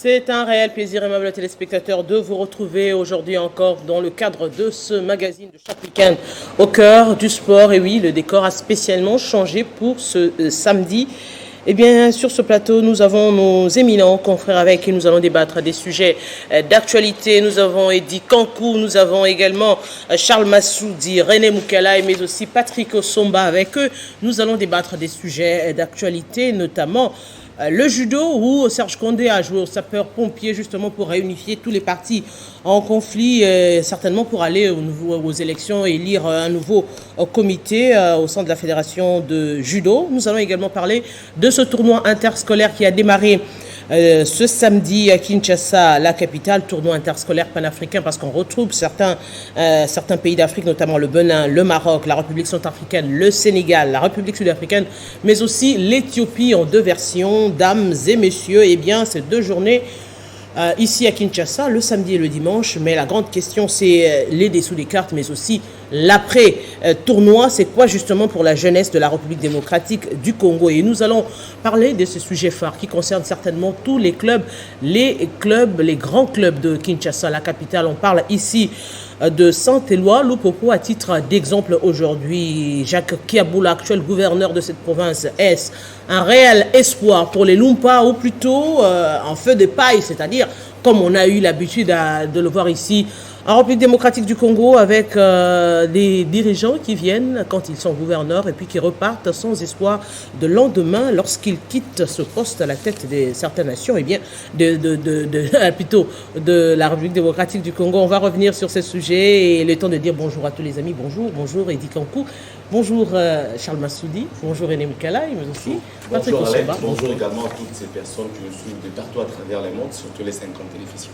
C'est un réel plaisir, aimables téléspectateurs, de vous retrouver aujourd'hui encore dans le cadre de ce magazine de chaque week-end au cœur du sport. Et oui, le décor a spécialement changé pour ce samedi. Eh bien, sur ce plateau, nous avons nos éminents confrères avec qui nous allons débattre des sujets d'actualité. Nous avons Eddy Kankou, nous avons également Charles Massoudi, René Moukelaï, mais aussi Patrick Osomba. Avec eux, nous allons débattre des sujets d'actualité, notamment le judo, où Serge Condé a joué au sapeur-pompier justement pour réunifier tous les partis en conflit, certainement pour aller aux élections et élire un nouveau comité au sein de la fédération de judo. Nous allons également parler de ce tournoi interscolaire qui a démarré ce samedi à Kinshasa, la capitale, tournoi interscolaire panafricain, parce qu'on retrouve certains pays d'Afrique, notamment le Bénin, le Maroc, la République centrafricaine, le Sénégal, la République sud-africaine, mais aussi l'Éthiopie en deux versions. Dames et messieurs, eh bien, ces deux journées ici à Kinshasa, le samedi et le dimanche. Mais la grande question, c'est les dessous des cartes, mais aussi l'après-tournoi. C'est quoi justement pour la jeunesse de la République démocratique du Congo? Et nous allons parler de ce sujet phare qui concerne certainement tous les clubs, les grands clubs de Kinshasa, la capitale. On parle ici de Saint-Éloi, Lupopo, à titre d'exemple aujourd'hui. Jacques Kiaboula, actuel gouverneur de cette province, est un réel espoir pour les Lumpa, ou plutôt un feu de paille, c'est-à-dire comme on a eu l'habitude de le voir ici en République démocratique du Congo, avec des dirigeants qui viennent quand ils sont gouverneurs et puis qui repartent sans espoir de lendemain lorsqu'ils quittent ce poste à la tête de certaines nations, et bien plutôt de la République démocratique du Congo. On va revenir sur ce sujet et le temps de dire bonjour à tous les amis. Bonjour Eddy Kankou, bonjour Charles Massoudi, bonjour René Moukelaï, mais aussi Patrick Osomba. Bonjour également à toutes ces personnes qui nous suivent de partout à travers le monde, surtout les 50 télévisions.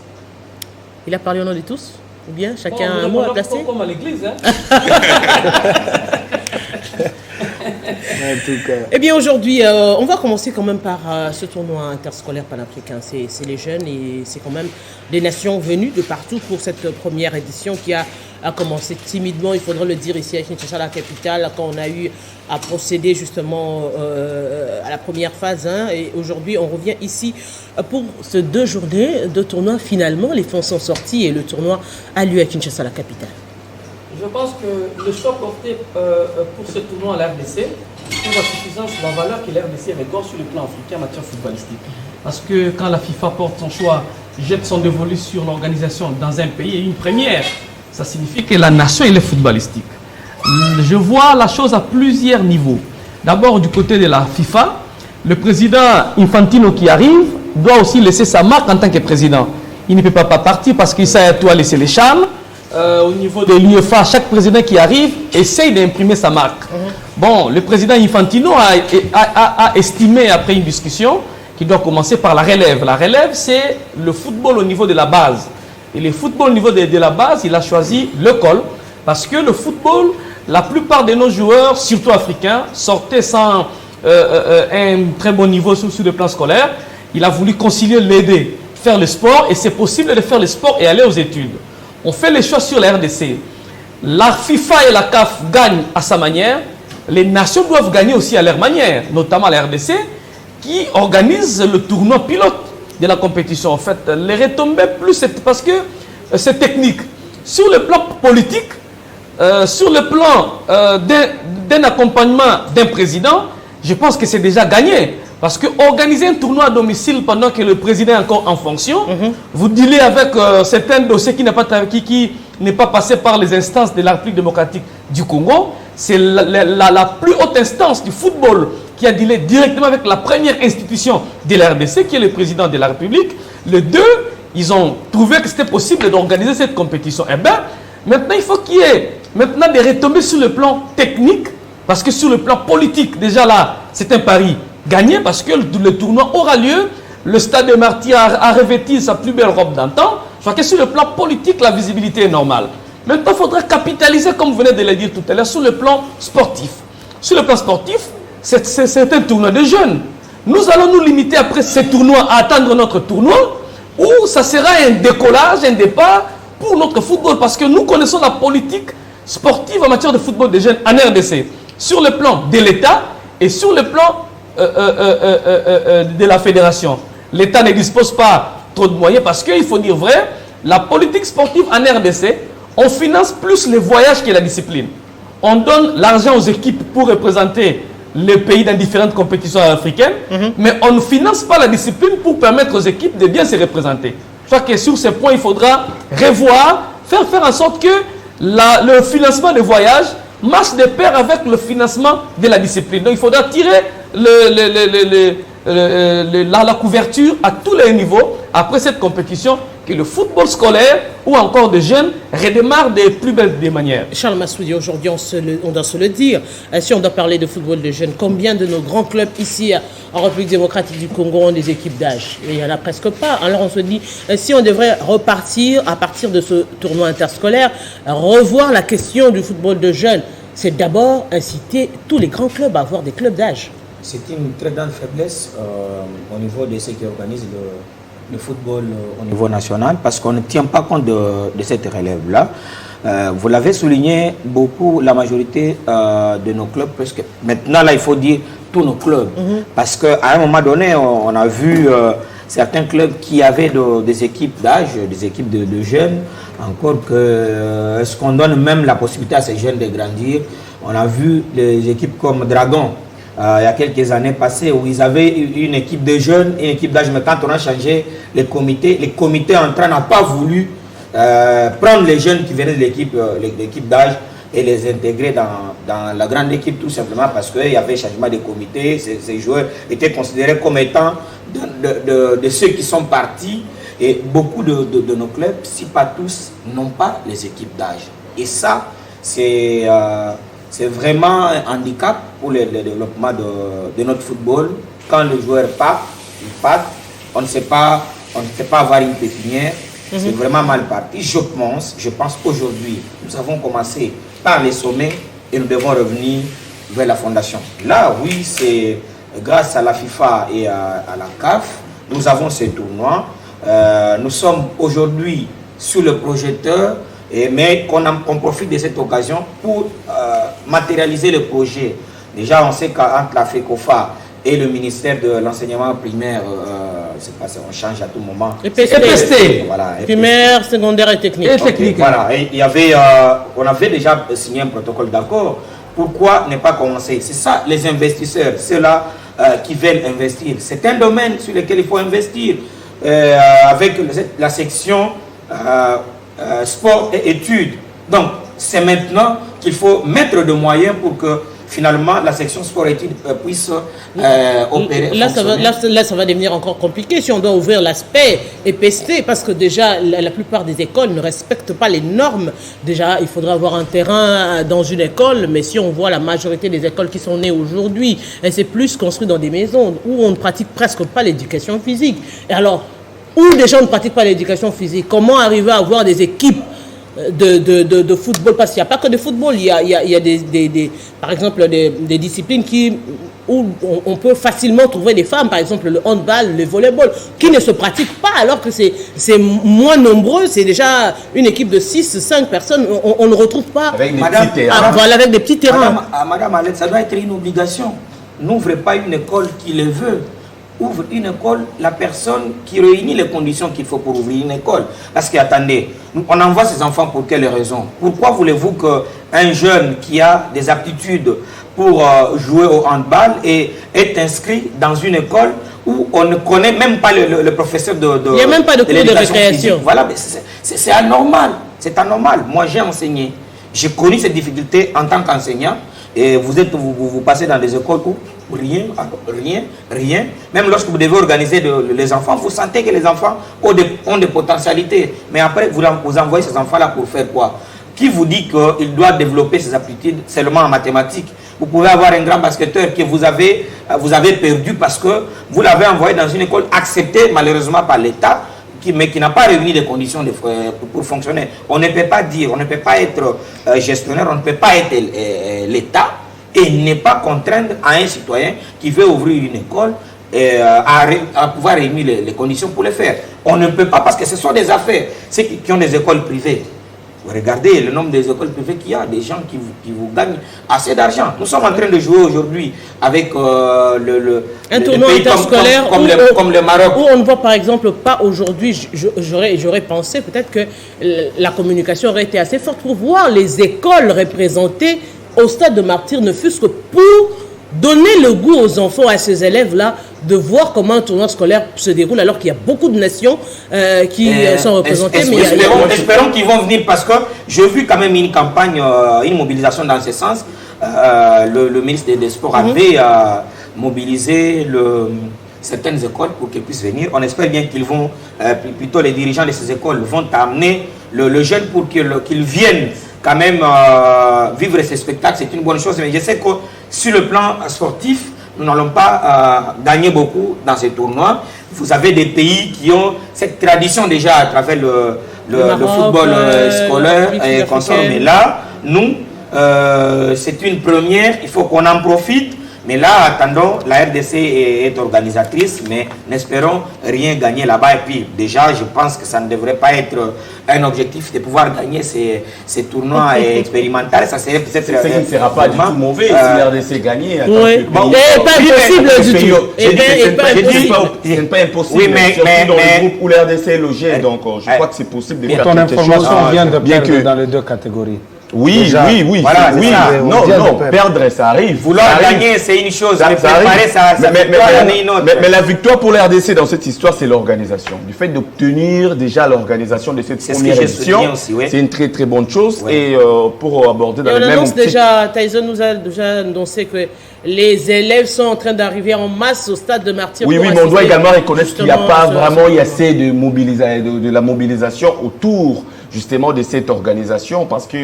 Il a parlé au nom de tous? Ou bien chacun un mot à placer? Comme à l'église, hein. Eh bien aujourd'hui, on va commencer quand même par ce tournoi interscolaire panafricain. C'est les jeunes et c'est quand même des nations venues de partout pour cette première édition qui a commencé timidement, il faudrait le dire, ici à Kinshasa, la capitale, quand on a eu à procéder justement à la première phase. Et aujourd'hui, on revient ici pour ces 2 journées de tournoi. Finalement, les fonds sont sortis et le tournoi a lieu à Kinshasa, la capitale. Je pense que le choix porté pour ce tournoi à la RDC trouve à suffisance la valeur que la RDC regarde sur le plan africain en matière footballistique. Parce que quand la FIFA porte son choix, jette son dévolu sur l'organisation dans un pays et une première, ça signifie que la nation elle est footballistique. Je vois la chose à plusieurs niveaux. D'abord du côté de la FIFA, le président Infantino qui arrive doit aussi laisser sa marque en tant que président. Il ne peut pas partir parce qu'il doit laisser les charmes. Au niveau de l'UEFA, chaque président qui arrive essaye d'imprimer sa marque. Bon, le président Infantino a estimé, après une discussion, qu'il doit commencer par la relève. La relève, c'est le football au niveau de la base. Et le football au niveau de la base, il a choisi l'école. Parce que le football, la plupart de nos joueurs, surtout africains, sortaient sans un très bon niveau sur le plan scolaire. Il a voulu concilier les deux, faire le sport, et c'est possible de faire le sport et aller aux études. On fait les choix sur la RDC. La FIFA et la CAF gagnent à sa manière. Les nations doivent gagner aussi à leur manière, notamment la RDC, qui organise le tournoi pilote de la compétition. En fait, les retombées plus, parce que c'est technique. Sur le plan politique, sur le plan d'un accompagnement d'un président, je pense que c'est déjà gagné. Parce que organiser un tournoi à domicile pendant que le président est encore en fonction, vous dealez avec certains dossiers qui n'est pas passé par les instances de la République démocratique du Congo. C'est la plus haute instance du football qui a dealé directement avec la première institution de la RDC, qui est le président de la République. Les deux, ils ont trouvé que c'était possible d'organiser cette compétition. Eh bien, maintenant, il faut qu'il y ait maintenant des retombées sur le plan technique, parce que sur le plan politique, déjà là, c'est un pari gagné, parce que le tournoi aura lieu, le stade de Martyrs a revêti sa plus belle robe d'antan. Je crois que sur le plan politique, la visibilité est normale. Maintenant, il faudra capitaliser, comme vous venez de le dire tout à l'heure, sur le plan sportif. Sur le plan sportif, c'est un tournoi de jeunes. Nous allons nous limiter après ce tournoi à attendre notre tournoi, où ça sera un décollage, un départ pour notre football, parce que nous connaissons la politique sportive en matière de football des jeunes en RDC, sur le plan de l'État et sur le plan de la fédération. L'État ne dispose pas trop de moyens parce qu'il faut dire vrai, la politique sportive en RDC, on finance plus les voyages que la discipline. On donne l'argent aux équipes pour représenter les pays dans différentes compétitions africaines, mais on ne finance pas la discipline pour permettre aux équipes de bien se représenter. Je crois que sur ce point, il faudra revoir, faire en sorte que le financement des voyages marche de pair avec le financement de la discipline. Donc il faudra tirer la couverture à tous les niveaux après cette compétition, que le football scolaire ou encore de jeunes redémarre des plus belles des manières. Charles Massoudi, aujourd'hui on doit se le dire, si on doit parler de football de jeunes, combien de nos grands clubs ici en République démocratique du Congo ont des équipes d'âge? Il n'y en a presque pas. Alors on se dit, si on devrait repartir à partir de ce tournoi interscolaire, revoir la question du football de jeunes, c'est d'abord inciter tous les grands clubs à avoir des clubs d'âge. C'est une très grande faiblesse au niveau de ceux qui organisent le football au niveau national, parce qu'on ne tient pas compte de cette relève-là. Vous l'avez souligné beaucoup, la majorité de nos clubs, presque. Maintenant, là, il faut dire tous nos clubs. Parce qu'à un moment donné, on a vu certains clubs qui avaient des équipes d'âge, des équipes de jeunes, encore que est-ce qu'on donne même la possibilité à ces jeunes de grandir. On a vu des équipes comme Dragon, il y a quelques années passées, où ils avaient une équipe de jeunes, une équipe d'âge, mais quand on a changé les comités entrants n'ont pas voulu prendre les jeunes qui venaient de l'équipe d'âge et les intégrer dans la grande équipe, tout simplement parce qu'il y avait changement de comité. Ces joueurs étaient considérés comme étant de ceux qui sont partis, et beaucoup de nos clubs, si pas tous, n'ont pas les équipes d'âge. Et ça, c'est vraiment un handicap pour le développement de notre football. Quand le joueur part, il part, on ne sait pas avoir une pépinière. C'est vraiment mal parti. Je pense qu'aujourd'hui, nous avons commencé par les sommets et nous devons revenir vers la fondation. Là, oui, c'est grâce à la FIFA et à la CAF, nous avons ces tournois. Nous sommes aujourd'hui sur le projecteur, mais qu'on profite de cette occasion pour matérialiser le projet. Déjà, on sait qu'entre la FECOFA et le ministère de l'enseignement primaire, on change à tout moment. EPST. Voilà, Primaire, secondaire et technique. Okay, voilà, et on avait déjà signé un protocole d'accord. Pourquoi ne pas commencer? C'est ça, les investisseurs, ceux-là qui veulent investir. C'est un domaine sur lequel il faut investir. Avec la section sport et études. Donc, c'est maintenant qu'il faut mettre des moyens pour que finalement la section sport et études puisse opérer. Là, ça va devenir encore compliqué si on doit ouvrir l'aspect EPST, parce que déjà, la plupart des écoles ne respectent pas les normes. Déjà, il faudra avoir un terrain dans une école, mais si on voit la majorité des écoles qui sont nées aujourd'hui, c'est plus construit dans des maisons où on ne pratique presque pas l'éducation physique. Et alors, où des gens ne pratiquent pas l'éducation physique, comment arriver à avoir des équipes de football? Parce qu'il n'y a pas que de football, il y a par exemple des disciplines où on peut facilement trouver des femmes, par exemple le handball, le volleyball, qui ne se pratiquent pas alors que c'est moins nombreux. C'est déjà une équipe de 6-5 personnes, on ne retrouve pas. Avec des petits terrains. Voilà, avec des petits terrains. Madame Alette, ça doit être une obligation. N'ouvrez pas une école qui le veut. Ouvre une école, la personne qui réunit les conditions qu'il faut pour ouvrir une école. Parce qu'attendez, on envoie ses enfants pour quelle raison? Pourquoi voulez-vous qu'un jeune qui a des aptitudes pour jouer au handball et est inscrit dans une école où on ne connaît même pas le professeur il n'y a même pas de cours de récréation. Physique. Voilà, c'est anormal. C'est anormal. Moi, j'ai enseigné. J'ai connu ces difficultés en tant qu'enseignant. Et vous passez dans des écoles où rien. Même lorsque vous devez organiser les enfants, vous sentez que les enfants ont des potentialités. Mais après, vous envoyez ces enfants-là pour faire quoi? Qui vous dit qu'il doit développer ses aptitudes seulement en mathématiques? Vous pouvez avoir un grand basketteur que vous avez perdu parce que vous l'avez envoyé dans une école acceptée malheureusement par l'État, mais qui n'a pas réuni les conditions pour fonctionner. On ne peut pas dire, on ne peut pas être gestionnaire, on ne peut pas être l'État et ne pas contraindre à un citoyen qui veut ouvrir une école à pouvoir réunir les conditions pour le faire. On ne peut pas, parce que ce sont des affaires. Ceux qui ont des écoles privées, Regardez le nombre des écoles privées qu'il y a, des gens qui vous gagnent assez d'argent. Nous sommes en train de jouer aujourd'hui avec un tournoi interscolaire comme le Maroc. Où on ne voit par exemple pas aujourd'hui, j'aurais pensé peut-être que la communication aurait été assez forte pour voir les écoles représentées au stade de Martyrs, ne fût-ce que pour donner le goût aux enfants, à ces élèves-là, de voir comment un tournoi scolaire se déroule, alors qu'il y a beaucoup de nations qui sont représentées. Espérons qu'ils vont venir, parce que j'ai vu quand même une campagne, une mobilisation dans ce sens. Le ministre des Sports avait mobilisé certaines écoles pour qu'ils puissent venir. On espère bien qu'ils vont, plutôt les dirigeants de ces écoles vont amener le jeune pour qu'ils viennent quand même vivre ces spectacles. C'est une bonne chose, mais je sais que sur le plan sportif, nous n'allons pas gagner beaucoup dans ces tournois. Vous avez des pays qui ont cette tradition déjà à travers le football scolaire et consort. Mais là, nous, c'est une première, il faut qu'on en profite. Mais là, attendons, la RDC est organisatrice, mais n'espérons rien gagner là-bas. Et puis, déjà, je pense que ça ne devrait pas être un objectif de pouvoir gagner ces tournois expérimentaux. Ça serait peut-être... Ce qui ne sera pas du tout mauvais si la RDC gagne. Oui, pas impossible du tout. Ce n'est pas impossible, oui, mais, surtout dans le groupe où la RDC est logée. Donc, je crois que c'est possible de faire quelque chose. Ton information vient de perdre dans les deux catégories. Oui, voilà, oui, non, perdre, ça arrive. Vouloir gagner, c'est une chose, mais préparer sa victoire, c'en est une autre. Mais la victoire pour la RDC dans cette histoire, c'est l'organisation. Du fait d'obtenir déjà l'organisation de cette première édition, c'est une très très bonne chose. Et pour aborder dans le même... déjà, Tyson nous a déjà annoncé que les élèves sont en train d'arriver en masse au stade de Martyrs. Oui, mais on doit également reconnaître qu'il n'y a pas vraiment assez de la mobilisation autour justement de cette organisation, parce que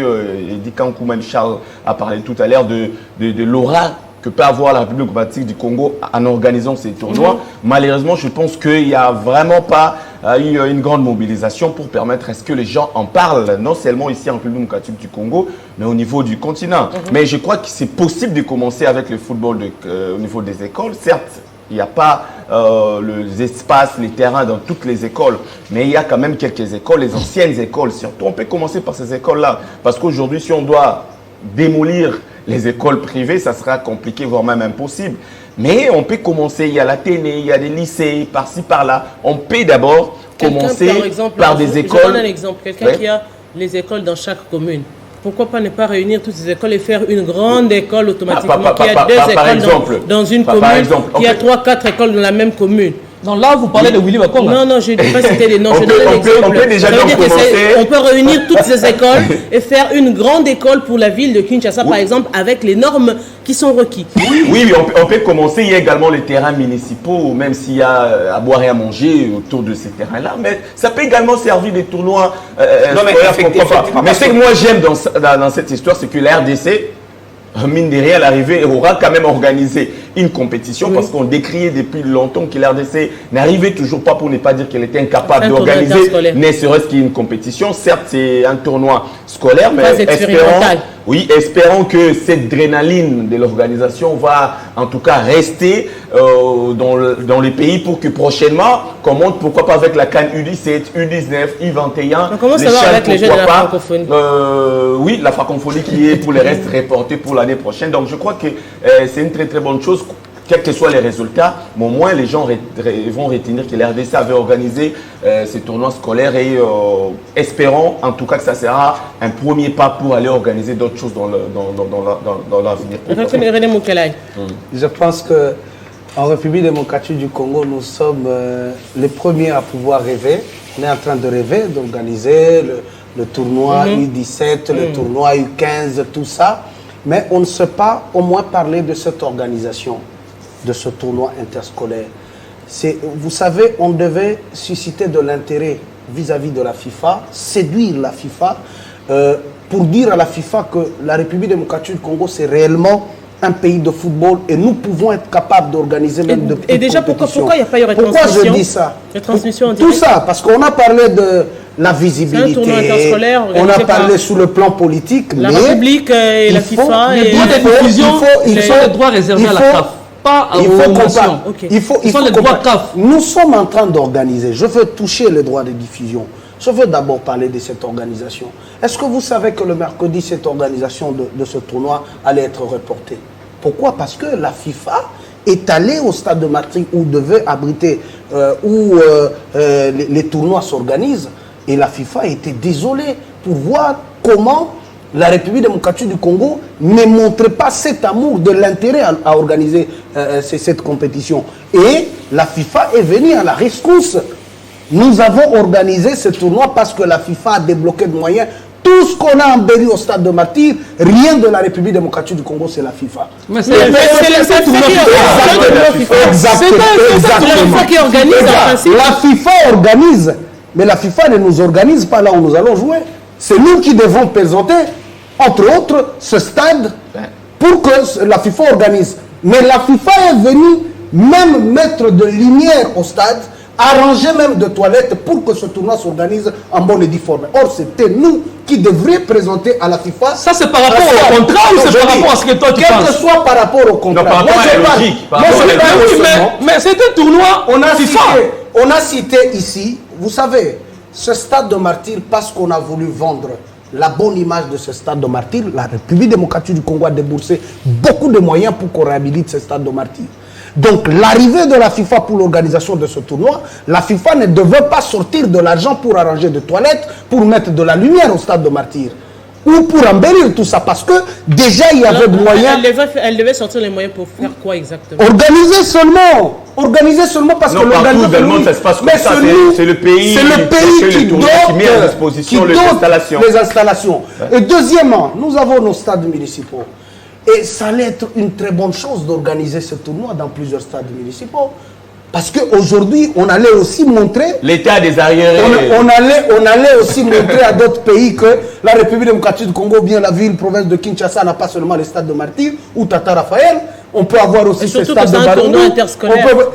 Eddy Kankou, même Charles a parlé tout à l'heure de l'aura que peut avoir la République démocratique du Congo en organisant ces tournois. Malheureusement, je pense qu'il n'y a vraiment pas eu une grande mobilisation pour permettre à ce que les gens en parlent, non seulement ici en République démocratique du Congo, mais au niveau du continent. Mais je crois que c'est possible de commencer avec le football au niveau des écoles. Certes, il n'y a pas les espaces, les terrains dans toutes les écoles, mais il y a quand même quelques écoles, les anciennes écoles. Surtout, on peut commencer par ces écoles-là. Parce qu'aujourd'hui, si on doit démolir les écoles privées, ça sera compliqué, voire même impossible. Mais on peut commencer, il y a la télé, il y a des lycées, par-ci, par-là. On peut d'abord commencer par des écoles. Je donne un exemple, quelqu'un qui a les écoles dans chaque commune. Pourquoi pas ne pas réunir toutes ces écoles et faire une grande école automatiquement qui a deux écoles dans une commune, qui a 3-4 écoles dans la même commune. Non, là, vous parlez de Willy Bakonga. Non, je ne dis pas citer des noms, je donne un exemple. On peut déjà commencer. On peut réunir toutes ces écoles et faire une grande école pour la ville de Kinshasa, par exemple, avec les normes qui sont requises. Oui, on peut commencer. Il y a également les terrains municipaux, même s'il y a à boire et à manger autour de ces terrains-là. Mais ça peut également servir des tournois. Mais ce que moi j'aime dans cette histoire, c'est que la RDC, mine de rien, à l'arrivée, aura quand même organisé une compétition, parce qu'on décriait depuis longtemps que l'RDC n'arrivait toujours pas, pour ne pas dire qu'elle était incapable d'organiser ne serait-ce qu'une compétition. Certes, c'est un tournoi scolaire, mais espérons que cette adrénaline de l'organisation va en tout cas rester dans les pays, pour que prochainement, qu'on monte, pourquoi pas avec la CAN U17, U19, U21. On commence à voir avec les jeux de la francophonie. Oui, la francophonie qui est pour les restes reportée pour l'année prochaine. Donc je crois que c'est une très très bonne chose. Quels que soient les résultats, mais au moins les gens vont retenir que l'RDC avait organisé ces tournois scolaires, et espérons en tout cas que ça sera un premier pas pour aller organiser d'autres choses dans l'avenir. Je pense que en République démocratique du Congo, nous sommes les premiers à pouvoir rêver. On est en train de rêver d'organiser le tournoi U17, le tournoi U15, tout ça. Mais on ne sait pas au moins parler de cette organisation, de ce tournoi interscolaire. Vous savez, on devait susciter de l'intérêt vis-à-vis de la FIFA, séduire la FIFA, pour dire à la FIFA que la République démocratique du Congo, c'est réellement un pays de football, et nous pouvons être capables d'organiser même de petites compétitions. Et déjà, pourquoi il n'y a pas eu retransmission? Pourquoi je dis ça? Tout ça, parce qu'on a parlé de la visibilité, on a parlé sous le plan politique, la République et la FIFA, les droits de diffusion, ils sont les droits réservés à la CAF. Pas aux nations. Il faut les droits CAF. Nous sommes en train d'organiser. Je veux toucher les droits de diffusion Je veux d'abord parler de cette organisation. Est-ce que vous savez que le mercredi, cette organisation de ce tournoi allait être reportée? Pourquoi? Parce que la FIFA est allée au stade de Martyr où devait abriter, les tournois s'organisent. Et la FIFA était désolée pour voir comment la République démocratique du Congo ne montrait pas cet amour de l'intérêt à organiser cette compétition. Et la FIFA est venue à la rescousse. Nous avons organisé ce tournoi parce que la FIFA a débloqué de moyens. Tout ce qu'on a embelli au stade de Martyr, rien de la République démocratique du Congo, c'est la FIFA. Mais c'est la FIFA qui organise en principe. La FIFA organise, mais la FIFA ne nous organise pas là où nous allons jouer. C'est nous qui devons présenter, entre autres, ce stade pour que la FIFA organise. Mais la FIFA est venue même mettre de lumière au stade, arranger même de toilettes pour que ce tournoi s'organise en bonne et due forme. Or, c'était nous qui devrions présenter à la FIFA. Ça, c'est par rapport au contrat ou c'est par rapport à ce que toi tu penses? Quel que soit par rapport au contrat. Non, par rapport à la logique. Mais c'est un tournoi FIFA. On a cité ici, vous savez, ce stade de Martyr, parce qu'on a voulu vendre la bonne image de ce stade de Martyr, la République démocratique du Congo a déboursé beaucoup de moyens pour qu'on réhabilite ce stade de Martyr. Donc l'arrivée de la FIFA pour l'organisation de ce tournoi, la FIFA ne devait pas sortir de l'argent pour arranger des toilettes, pour mettre de la lumière au stade de Martyr, ou pour embellir tout ça, parce que déjà il y avait des moyens. Elle devait sortir les moyens pour faire quoi exactement? Organiser seulement parce non, que partout dans le monde ça se passe comme ça, c'est le pays qui met à disposition les installations. Ouais. Et deuxièmement, nous avons nos stades municipaux. Et ça allait être une très bonne chose d'organiser ce tournoi dans plusieurs stades municipaux. Parce qu'aujourd'hui, on allait aussi montrer... L'état des arriérés. On allait aussi montrer à d'autres pays que la République démocratique du Congo, bien la ville, province de Kinshasa, n'a pas seulement les stades de Martyr ou Tata Raphaël. On peut avoir aussi ce stade de Baroudou.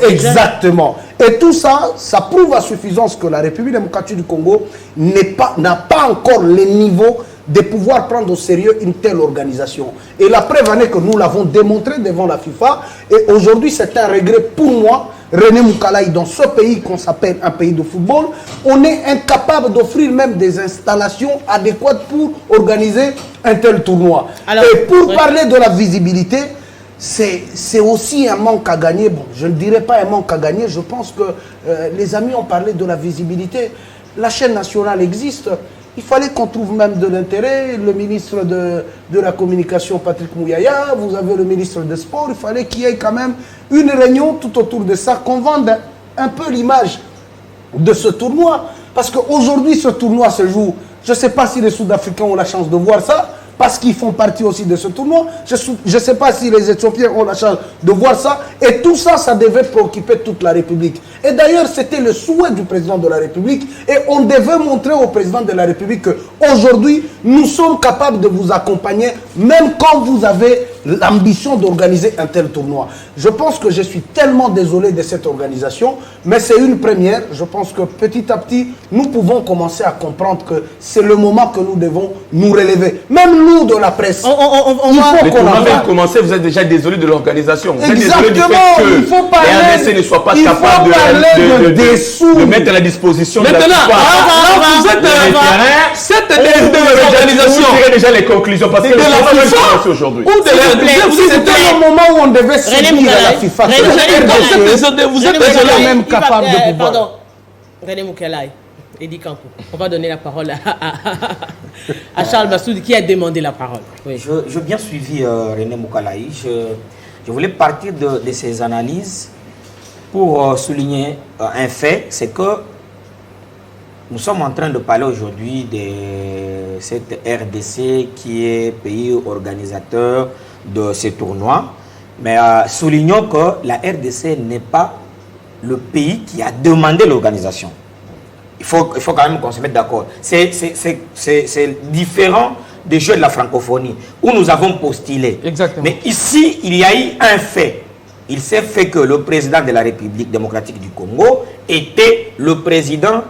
Exactement. Et tout ça, ça prouve à suffisance que la République démocratique du Congo n'a pas encore les niveaux de pouvoir prendre au sérieux une telle organisation. Et la preuve en est que nous l'avons démontré devant la FIFA. Et aujourd'hui, c'est un regret pour moi, René Moukalaï, dans ce pays qu'on s'appelle un pays de football, on est incapable d'offrir même des installations adéquates pour organiser un tel tournoi. Alors, et pour parler de la visibilité, c'est aussi un manque à gagner. Bon, je ne dirais pas un manque à gagner, je pense que les amis ont parlé de la visibilité. La chaîne nationale existe. Il fallait qu'on trouve même de l'intérêt. Le ministre de la Communication, Patrick Mouyaya, vous avez le ministre des Sports. Il fallait qu'il y ait quand même une réunion tout autour de ça, qu'on vende un peu l'image de ce tournoi. Parce qu'aujourd'hui, ce tournoi se joue. Je ne sais pas si les Sud-Africains ont la chance de voir ça, parce qu'ils font partie aussi de ce tournoi. Je ne sais pas si les Éthiopiens ont la chance de voir ça. Et tout ça, ça devait préoccuper toute la République. Et d'ailleurs, c'était le souhait du président de la République. Et on devait montrer au président de la République qu'aujourd'hui, nous sommes capables de vous accompagner, même quand vous avez l'ambition d'organiser un tel tournoi. Je pense que je suis tellement désolé de cette organisation, mais c'est une première. Je pense que petit à petit, nous pouvons commencer à comprendre que c'est le moment que nous devons nous relever. Même nous de la presse. Le tournoi vient de commencer, vous êtes déjà désolé de l'organisation. Vous êtes désolé du fait que les RDC ne soient pas capables de mettre à la disposition de la FIFA. Vous êtes cette organisation. Vous tirez déjà les conclusions parce que le tournoi vient de commencer aujourd'hui. C'était le moment où on devait soutenir la FIFA. Vous êtes désolé. Même capable de pouvoir. Pardon, René Moukalaï. Edi Kankou. On va donner la parole à Charles Massoud qui a demandé la parole. Oui. Je bien suivi René Moukalaï. Je voulais partir de ses analyses pour souligner un fait, c'est que nous sommes en train de parler aujourd'hui de cette RDC qui est pays organisateur de ces tournois. Mais soulignons que la RDC n'est pas le pays qui a demandé l'organisation. Il faut quand même qu'on se mette d'accord. C'est différent des jeux de la francophonie où nous avons postulé. Exactement. Mais ici, il y a eu un fait. Il s'est fait que le président de la République démocratique du Congo était le président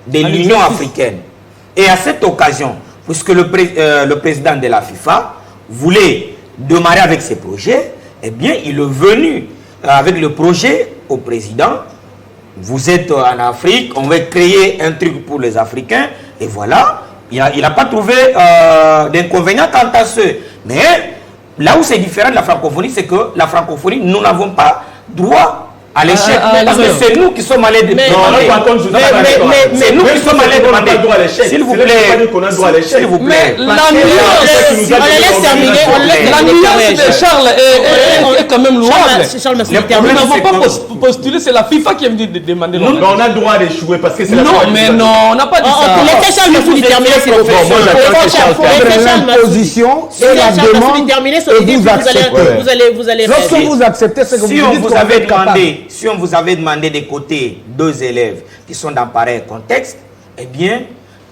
de l'Union africaine. Et à cette occasion, puisque le président de la FIFA voulait démarrer avec ses projets, eh bien, il est venu avec le projet au président vous êtes en Afrique, on veut créer un truc pour les Africains, et voilà, il n'a pas trouvé d'inconvénient quant à ce. Mais là où c'est différent de la francophonie, c'est que la francophonie, nous n'avons pas droit à l'échec, parce que c'est nous qui sommes allés demander. C'est nous qui sommes allés demander. S'il vous plaît, s'il vous plaît. La nuance de Charles est quand même louable. Nous n'avons pas postulé, c'est la FIFA qui est venue demander. On a le droit d'échouer parce que c'est la Non, mais non, on n'a pas dit ça. Laissez Charles Massoudi terminer, s'il vous plaît. L'imposition et la demande, et vous acceptez. Lorsque vous acceptez, c'est que vous dites qu'on est capable. Si on vous avait demandé d'écouter 2 élèves qui sont dans pareil contexte, eh bien,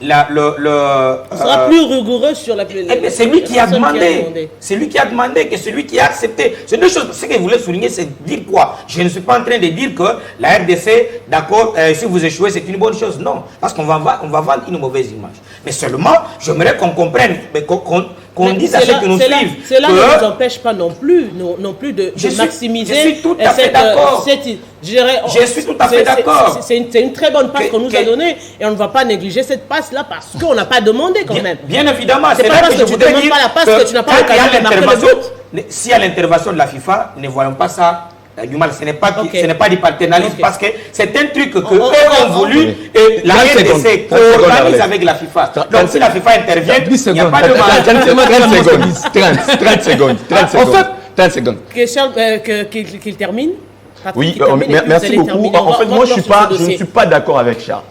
on sera plus rigoureux sur la c'est lui qui a demandé. C'est lui qui a demandé, que celui qui a accepté. C'est deux choses. Ce que je voulais souligner, c'est dire quoi? Je ne suis pas en train de dire que la RDC, d'accord, si vous échouez, c'est une bonne chose. Non, parce qu'on va vendre une mauvaise image. Mais seulement, j'aimerais qu'on comprenne, qu'on dise à ceux qui nous suivent. Cela ne nous empêche pas non plus de maximiser. Je suis tout à fait d'accord. Je suis tout à fait d'accord. C'est une très bonne passe qu'on nous a donnée et on ne va pas négliger cette passe-là parce qu'on n'a pas demandé quand même. Bien évidemment. C'est pas parce que tu ne demandes pas la passe que tu n'as pas l'occasion de marquer le but. Si à l'intervention de la FIFA, ne voyons pas ça. Du mal, ce n'est pas du paternalisme parce que c'est un truc que eux ont voulu et la RDC organise avec la FIFA. Donc si la FIFA intervient, il n'y a pas de mal. 30 secondes. En fait, qu'il termine. Oui, merci beaucoup. En fait, moi, je ne suis pas d'accord avec Charles.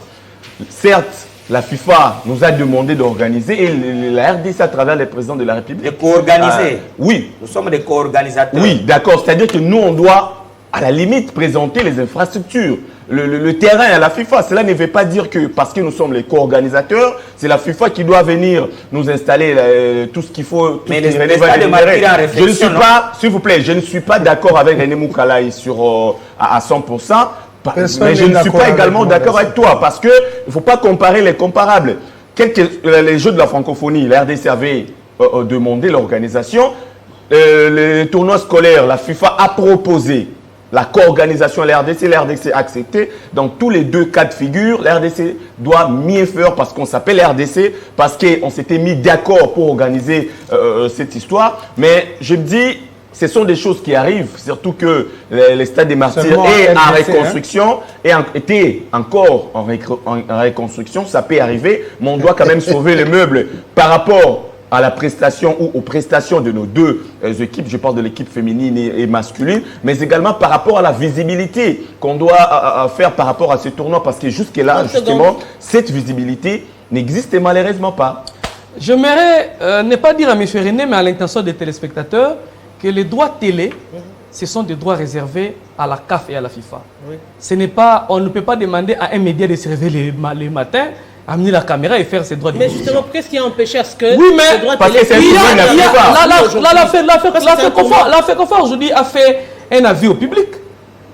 Certes, la FIFA nous a demandé d'organiser et la RDC à travers les présidents de la République. De co-organiser. Oui. Nous sommes des co-organisateurs. Oui, d'accord. C'est-à-dire que nous, on doit, à la limite, présenter les infrastructures, le terrain à la FIFA. Cela ne veut pas dire que parce que nous sommes les co-organisateurs, c'est la FIFA qui doit venir nous installer tout ce qu'il faut. Mais les stades de Martyr en réflexion. Je ne suis pas, s'il vous plaît, je ne suis pas d'accord avec René Moukalaï à 100%. Mais je ne suis pas également d'accord avec toi parce qu'il ne faut pas comparer les comparables. Les Jeux de la francophonie, la RDC avait demandé l'organisation. Les tournois scolaires, la FIFA a proposé la co-organisation à la RDC a accepté. Dans tous les 2 cas de figure, la RDC doit mieux faire parce qu'on s'appelle RDC, parce qu'on s'était mis d'accord pour organiser cette histoire. Mais je me dis, ce sont des choses qui arrivent, surtout que les stades des Martyrs est en reconstruction et était encore en reconstruction, ça peut arriver, mais on doit quand même sauver les meubles par rapport à la prestation ou aux prestations de nos 2 équipes, je parle de l'équipe féminine et masculine, mais également par rapport à la visibilité qu'on doit faire par rapport à ce tournoi, parce que jusque-là, justement, cette visibilité n'existe malheureusement pas. J'aimerais ne pas dire à M. René, mais à l'intention des téléspectateurs, que les droits télé, ce sont des droits réservés à la CAF et à la FIFA. Oui. Ce n'est pas, on ne peut pas demander à un média de se réveiller les matins, amener la caméra et faire ses droits de Mais justement, qu'est-ce qui a empêché à ce que les droits parce télé... L'affaire Confort aujourd'hui a fait un avis au public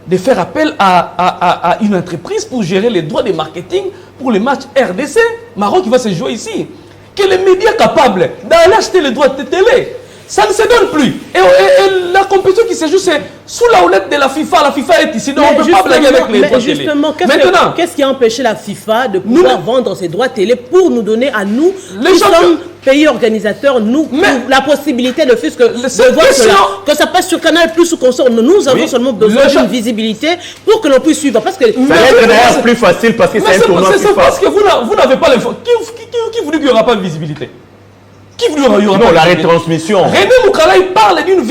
de faire appel à une entreprise pour gérer les droits de marketing pour les matchs RDC, Maroc qui va se jouer ici. Que les médias capables d'aller acheter les droits de télé. Ça ne se donne plus. Et la compétition qui se joue, c'est sous la houlette de la FIFA. La FIFA est ici, donc on ne peut pas blaguer avec les droits télé. Justement, qu'est-ce qui a empêché la FIFA de pouvoir vendre ses droits télé pour nous donner à nous, qui sommes pays organisateurs, la possibilité de voir cela, que ça passe sur Canal Plus ou consort. Nous avons seulement besoin d'une visibilité pour que l'on puisse suivre. Parce que ça va être d'ailleurs plus facile parce que c'est un tournoi FIFA. C'est parce que vous n'avez pas l'info. Qui vous dit qu'il n'y aura pas de visibilité? Non, la retransmission. René Moukalaï parle d'une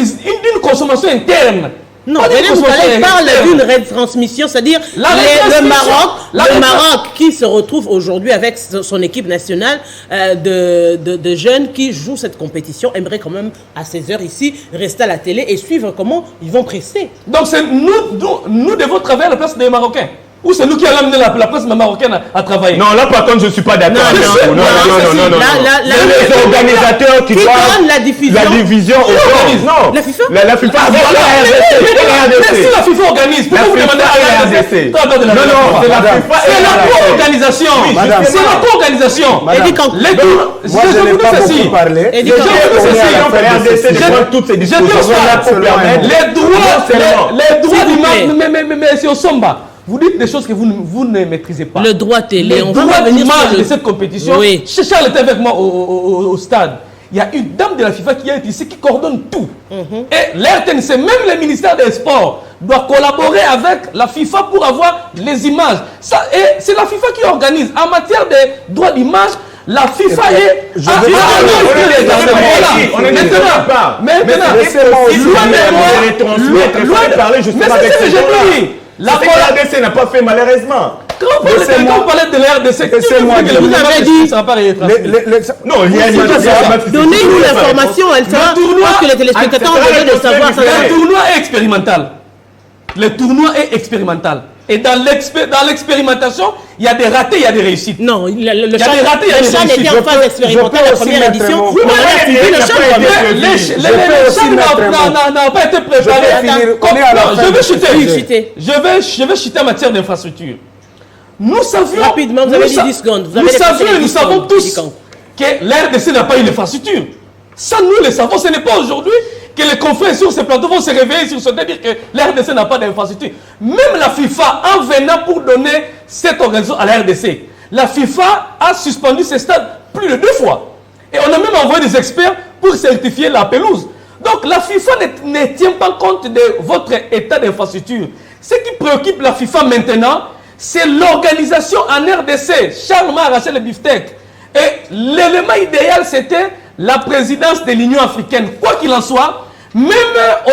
consommation interne. Non, René Moukalaï parle d'une retransmission, c'est-à-dire le Maroc qui se retrouve aujourd'hui avec son équipe nationale de jeunes qui jouent cette compétition, aimerait quand même à 16h ici rester à la télé et suivre comment ils vont prester. Donc c'est nous devons travailler à la place des Marocains. Ou c'est nous qui allons amener la presse marocaine à travailler? Non, là par contre, je ne suis pas d'accord. Non. Les organisateurs qui donnent la diffusion. La division organise. Non. La FIFA? La FIFA Mais si la FIFA organise, pourquoi vous demandez à la RDC? Non, c'est la FIFA. C'est la co-organisation. C'est la co-organisation. Moi, je n'ai pas beaucoup parlé. La RDC défend toutes ces dispositions-là pour permettre les droits du match, mais c'est au Somba. vous dites des choses que vous ne maîtrisez pas. Le droit télé, le on droit va revenir d'image sur de cette compétition. Oui. Charles était avec moi au stade. Il y a une dame de la FIFA qui est ici, qui coordonne tout. Et l'RTNC, même le ministère des Sports, doit collaborer avec la FIFA pour avoir les images. Et c'est la FIFA qui organise. En matière de droits d'image, la FIFA est... La RDC n'a pas fait malheureusement. Quand on parlait de la RDC, vous avez dit... Ça va pas non, il y a donnez-nous l'information, elle sera... Parce que les téléspectateurs ont besoin de savoir ça. Le tournoi est expérimental. Le tournoi est expérimental. Et dans l'expérimentation, il y a des ratés, il y a des réussites. Non, le chat était en phase expérimentale la première édition. Les chats n'ont pas été préparés. Je vais chuter en matière d'infrastructure. Nous savions... Rapidement, vous avez dit 10 secondes. Nous savons tous que l'RDC n'a pas une infrastructure. Ça, nous le savons. Ce n'est pas aujourd'hui que les confrères sur ces plateaux vont se réveiller sur ce dire que l'RDC n'a pas d'infrastructure. Même la FIFA, en venant pour donner cette organisation à la RDC, la FIFA a suspendu ces stades plus de 2 fois. Et on a même envoyé des experts pour certifier la pelouse. Donc la FIFA ne tient pas compte de votre état d'infrastructure. Ce qui préoccupe la FIFA maintenant, c'est l'organisation en RDC. Charles m'a arraché le beefsteak. Et l'élément idéal, c'était la présidence de l'Union africaine. Quoi qu'il en soit, même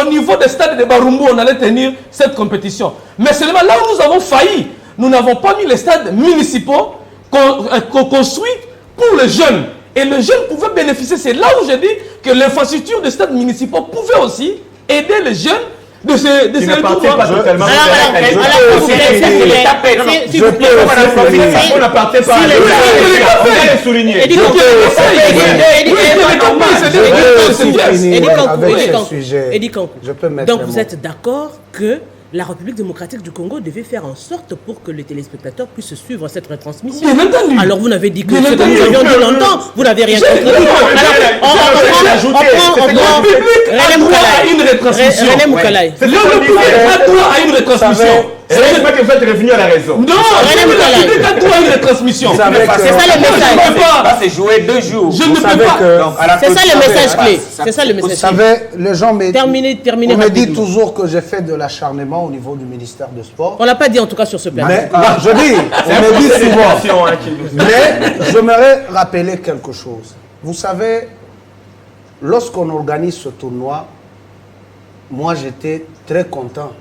au niveau des stades de Barumbu, on allait tenir cette compétition. Mais seulement là où nous avons failli, nous n'avons pas mis les stades municipaux construits pour les jeunes. Et les jeunes pouvaient bénéficier. C'est là où j'ai dit que l'infrastructure des stades municipaux pouvait aussi aider les jeunes de ces n'appartient pas totalement. On n'appartient pas à souligner. Donc vous êtes d'accord que la République démocratique du Congo devait faire en sorte pour que les téléspectateurs puissent suivre cette retransmission. Bien entendu. Alors vous n'avez dit que ce que nous avions dit longtemps, vous n'avez rien compris. On prend René Moukalaï. Le public a droit à une retransmission. C'est pas que vous êtes revenu à la raison. Non, le public a droit à une retransmission. C'est ça le message. C'est joué 2 jours. Je ne peux pas. C'est ça le message clé. C'est ça le message clé. Vous savez, les gens me Terminez on me dit toujours que j'ai fait de l'acharnement au niveau du ministère des Sports. On l'a pas dit en tout cas sur ce plateau. Mais je dis, on me dit souvent. Mais j'aimerais rappeler quelque chose. Vous savez, lorsqu'on organise ce tournoi, moi j'étais très content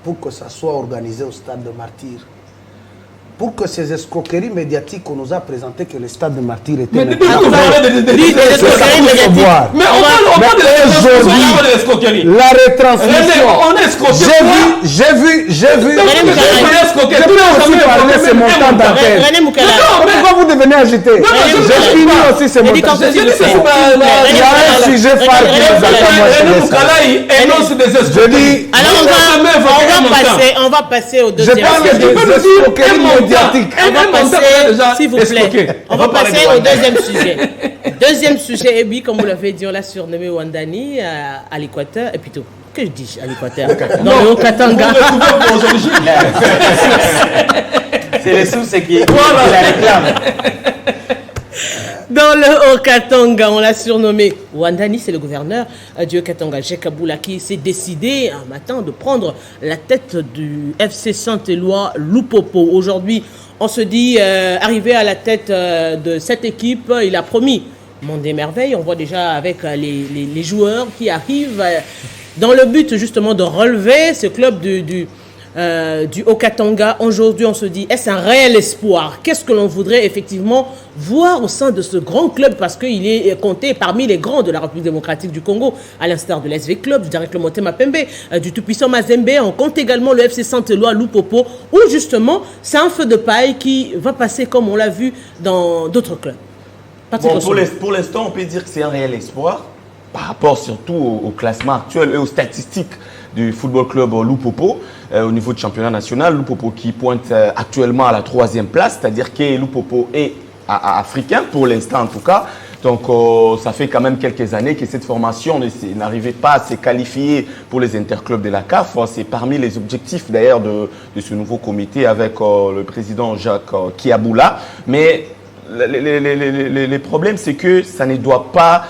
pour que ça soit organisé au stade de Martyrs. Pour que ces escroqueries médiatiques qu'on nous a présentées, que le stade de Martyrs était... Mais on parle de l'escroquerie. La retransmission. On est escroqué. J'ai vu. Je peux aussi parler de ces montants d'antenne. Pourquoi vous devenez agité? J'ai fini aussi ces montants. Il y a un sujet phare qui nous attend, moi, je dis... Alors on va passer au deuxième sujet. Je parle des escroqueries médiatiques. S'il vous plaît, on va passer au deuxième sujet. Deuxième sujet, et oui, comme vous l'avez dit, on l'a surnommé Wandani à l'Équateur, et plutôt, que je dis à l'Équateur? Dans le Haut-Katanga. C'est les sources qui la réclament. Dans le Haut-Katanga, on l'a surnommé Wandani, c'est le gouverneur du Haut-Katanga, Jekabula, qui s'est décidé un matin de prendre la tête du FC Saint-Éloi Lupopo. Aujourd'hui, on se dit, arrivé à la tête de cette équipe, il a promis monde des merveilles. On voit déjà avec les joueurs qui arrivent dans le but justement de relever ce club du Haut-Katanga. Aujourd'hui, on se dit, est-ce un réel espoir? Qu'est-ce que l'on voudrait effectivement voir au sein de ce grand club, parce qu'il est compté parmi les grands de la République démocratique du Congo, à l'instar de l'SV Club, du Direct Le Motema Pembe, du tout-puissant Mazembe. On compte également le FC Saint-Éloi Lupopo, où justement, c'est un feu de paille qui va passer comme on l'a vu dans d'autres clubs. Bon, pour l'instant, on peut dire que c'est un réel espoir, par rapport surtout au classement actuel et aux statistiques du Football Club Lupopo au niveau du championnat national. Lupopo qui pointe actuellement à la 3e place, c'est-à-dire que Lupopo est africain pour l'instant en tout cas. Donc, ça fait quand même quelques années que cette formation n'arrivait pas à se qualifier pour les interclubs de la CAF. C'est parmi les objectifs d'ailleurs de ce nouveau comité avec le président Jacques Kiaboula. Mais les problèmes, c'est que ça ne doit pas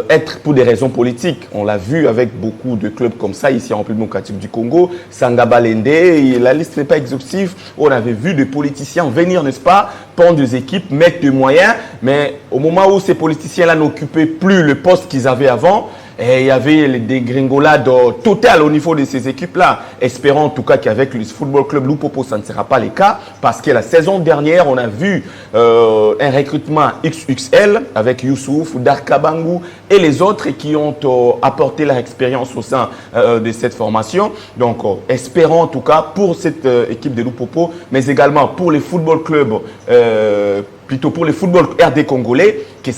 être pour des raisons politiques. On l'a vu avec beaucoup de clubs comme ça ici en République démocratique du Congo, Sangabalende, la liste n'est pas exhaustive. On avait vu des politiciens venir, n'est-ce pas, prendre des équipes, mettre des moyens, mais au moment où ces politiciens-là n'occupaient plus le poste qu'ils avaient avant, et il y avait des gringolades totales au niveau de ces équipes-là. Espérons en tout cas qu'avec le Football Club Lupopo, ça ne sera pas le cas. Parce que la saison dernière, on a vu un recrutement XXL avec Youssouf, Darkabangu et les autres qui ont apporté leur expérience au sein de cette formation. Donc, espérons en tout cas pour cette équipe de Lupopo, mais également pour les football clubs, plutôt pour les football RD congolais, que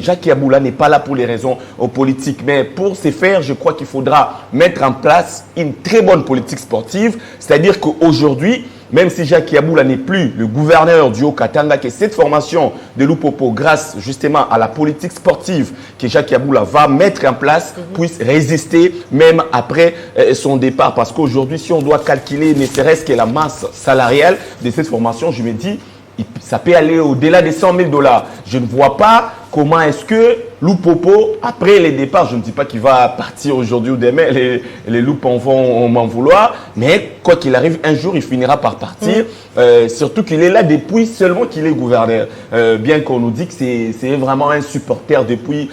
Jacques Kiaboula n'est pas là pour les raisons politiques. Mais pour ce faire, je crois qu'il faudra mettre en place une très bonne politique sportive. C'est-à-dire qu'aujourd'hui, même si Jacques Kiaboula n'est plus le gouverneur du Haut-Katanga, que cette formation de Lupopo, grâce justement à la politique sportive que Jacques Kiaboula va mettre en place, puisse résister même après son départ. Parce qu'aujourd'hui, si on doit calculer ne serait-ce que la masse salariale de cette formation, je me dis, ça peut aller au-delà des 100 000 $. Je ne vois pas comment est-ce que Lupopo, après les départs, je ne dis pas qu'il va partir aujourd'hui ou demain, les loups vont m'en vouloir, mais quoi qu'il arrive, un jour, il finira par partir. Surtout qu'il est là depuis seulement qu'il est gouverneur. Bien qu'on nous dit que c'est vraiment un supporter depuis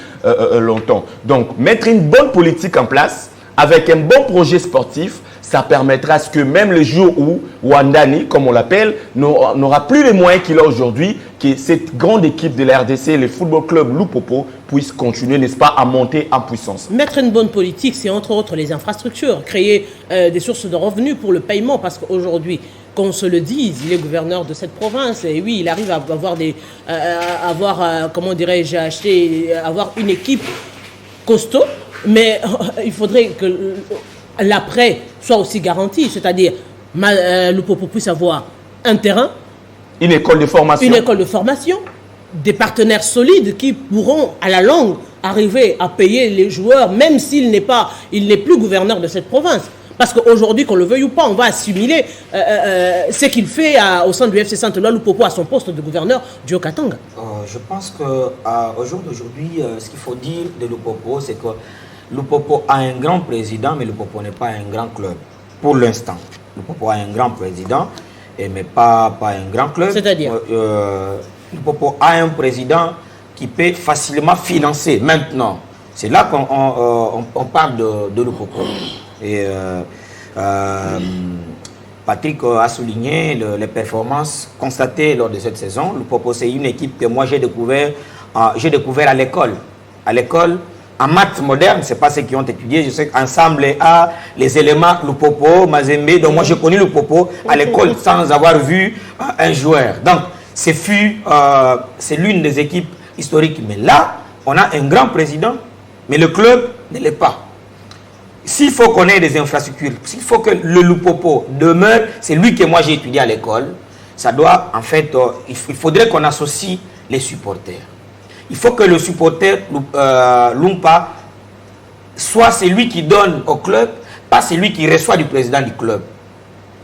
longtemps. Donc, mettre une bonne politique en place, avec un bon projet sportif, ça permettra à ce que même le jour où Wandani, comme on l'appelle, n'aura plus les moyens qu'il a aujourd'hui, que cette grande équipe de la RDC, le Football Club Lupopo, puisse continuer, n'est-ce pas, à monter en puissance. Mettre une bonne politique, c'est entre autres les infrastructures, créer des sources de revenus pour le paiement, parce qu'aujourd'hui, qu'on se le dise, il est gouverneur de cette province, et oui, il arrive à avoir comment dirais-je, avoir une équipe costaud, mais il faudrait que l'après soit aussi garanti, c'est-à-dire Lupopo puisse avoir un terrain, une école de formation, des partenaires solides qui pourront à la longue arriver à payer les joueurs, même s'il n'est plus gouverneur de cette province. Parce qu'aujourd'hui, qu'on le veuille ou pas, on va assimiler ce qu'il fait au sein du FC Saint-Éloi, Lupopo à son poste de gouverneur du Haut-Katanga. Je pense qu'au jour d'aujourd'hui, ce qu'il faut dire de Lupopo, c'est que Lupopo a un grand président, mais Lupopo n'est pas un grand club. Pour l'instant, Lupopo a un grand président, mais pas un grand club. C'est-à-dire Lupopo a un président qui peut facilement financer maintenant. C'est là qu'on parle de Lupopo. Et Patrick a souligné les performances constatées lors de cette saison. Lupopo, c'est une équipe que moi j'ai découvert à l'école. À l'école, en maths moderne, ce n'est pas ceux qui ont étudié. Je sais qu'ensemble A, les éléments Lupopo, Mazembe. Donc moi j'ai connu Lupopo à l'école sans avoir vu un joueur. Donc c'est l'une des équipes historiques. Mais là, on a un grand président, mais le club ne l'est pas. S'il faut qu'on ait des infrastructures, s'il faut que le Lupopo demeure, c'est lui que moi j'ai étudié à l'école, ça doit en fait, il faudrait qu'on associe les supporters. Il faut que le supporter Lumpa soit celui qui donne au club, pas celui qui reçoit du président du club.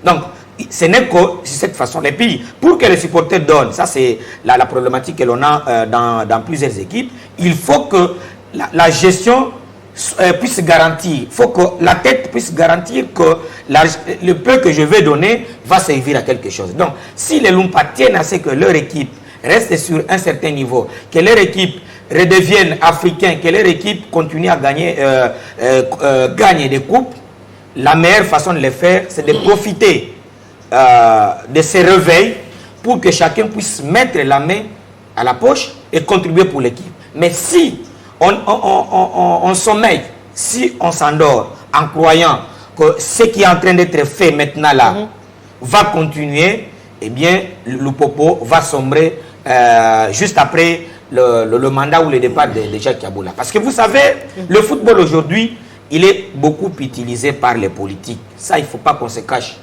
Donc, ce n'est que de cette façon. Et puis, pour que les supporters donnent, ça c'est la problématique que l'on a dans plusieurs équipes, il faut que la gestion puisse garantir, il faut que la tête puisse garantir que le peu que je vais donner va servir à quelque chose. Donc, si les Lumpa tiennent à ce que leur équipe reste sur un certain niveau, que leur équipe redevienne africaine, que leur équipe continue à gagner des coupes, la meilleure façon de le faire, c'est de profiter de ces réveils pour que chacun puisse mettre la main à la poche et contribuer pour l'équipe. Mais si on sommeille, si on s'endort en croyant que ce qui est en train d'être fait maintenant là va continuer, eh bien, Lupopo va sombrer juste après le mandat ou le départ de Jacques Kiaboula. Parce que vous savez, le football aujourd'hui, il est beaucoup utilisé par les politiques. Ça, il ne faut pas qu'on se cache.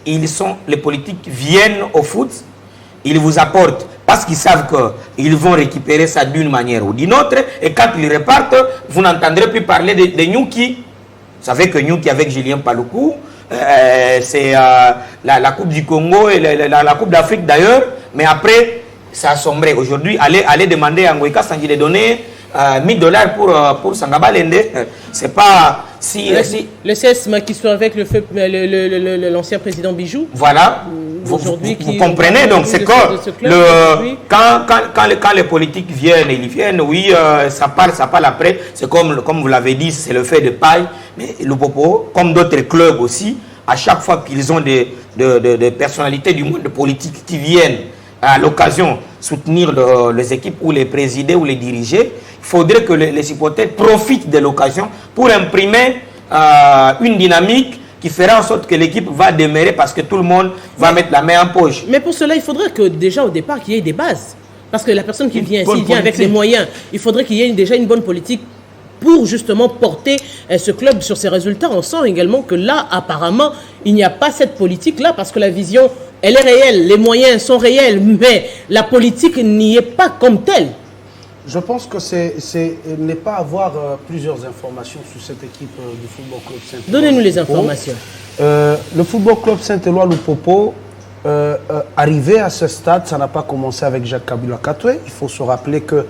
Les politiques viennent au foot, ils vous apportent parce qu'ils savent qu'ils vont récupérer ça d'une manière ou d'une autre. Et quand ils repartent, vous n'entendrez plus parler de Nyuki. Vous savez que Nyuki avec Julien Paluku, c'est la Coupe du Congo et la Coupe d'Afrique d'ailleurs. Mais après, ça a sombré. Aujourd'hui, allez demander à Ngoïka Sanji de donner $1000 pour Sangaba Lende. C'est pas si le CESMA qui soit avec l'ancien président Bijou. Voilà. Vous comprenez, donc c'est que quand les politiques viennent, ils viennent, oui, ça parle après. C'est comme vous l'avez dit, c'est le fait de paille. Mais le Popo, comme d'autres clubs aussi, à chaque fois qu'ils ont des personnalités du monde politique qui viennent à l'occasion soutenir les équipes ou les présider ou les diriger, il faudrait que les supporters profitent de l'occasion pour imprimer une dynamique qui fera en sorte que l'équipe va demeurer parce que tout le monde va mettre la main en poche. Mais pour cela, il faudrait que déjà au départ, qu'il y ait des bases. Parce que la personne qui vient ici vient avec les moyens. Il faudrait qu'il y ait déjà une bonne politique pour justement porter ce club sur ses résultats. On sent également que là, apparemment, il n'y a pas cette politique-là parce que la vision, elle est réelle, les moyens sont réels, mais la politique n'y est pas comme telle. Je pense que c'est ne pas avoir plusieurs informations sur cette équipe du Football Club Saint-Éloi. Donnez-nous les informations. Le Football Club Saint-Éloi Lupopo, arrivé à ce stade, ça n'a pas commencé avec Jacques Kabila Katoué. Il faut se rappeler que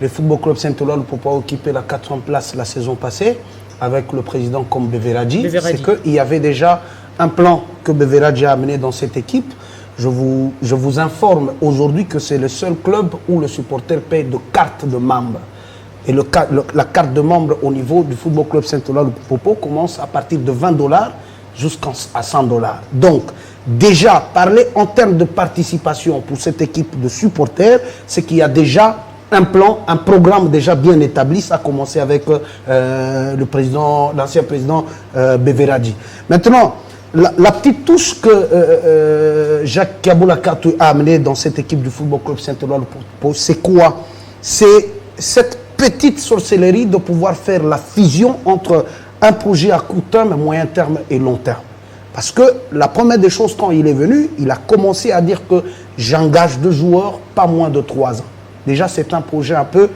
le Football Club Saint-Éloi Lupopo a occupé la 4e place la saison passée avec le président comme Beveradji. C'est qu'il y avait déjà un plan que Beveradji a amené dans cette équipe. Je vous informe aujourd'hui que c'est le seul club où le supporter paye de carte de membre. Et la carte de membre au niveau du Football Club Saint-Éloi Lupopo commence à partir de $20 jusqu'à $100. Donc, déjà, parler en termes de participation pour cette équipe de supporters, c'est qu'il y a déjà un plan, un programme déjà bien établi. Ça a commencé avec l'ancien président Beveradji. Maintenant, la petite touche que Jacques Kabila Katoué a amenée dans cette équipe du Football Club Saint-Éloi, c'est quoi? C'est cette petite sorcellerie de pouvoir faire la fusion entre un projet à court terme, moyen terme et long terme. Parce que la première des choses, quand il est venu, il a commencé à dire que j'engage 2 joueurs, pas moins de 3 ans. Déjà, c'est un projet un peu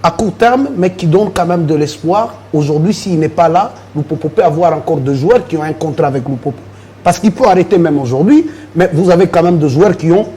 à court terme, mais qui donne quand même de l'espoir. Aujourd'hui, s'il n'est pas là, Lupopo peut avoir encore 2 joueurs qui ont un contrat avec Lupopo. Parce qu'il peut arrêter même aujourd'hui, mais vous avez quand même 2 joueurs qui ont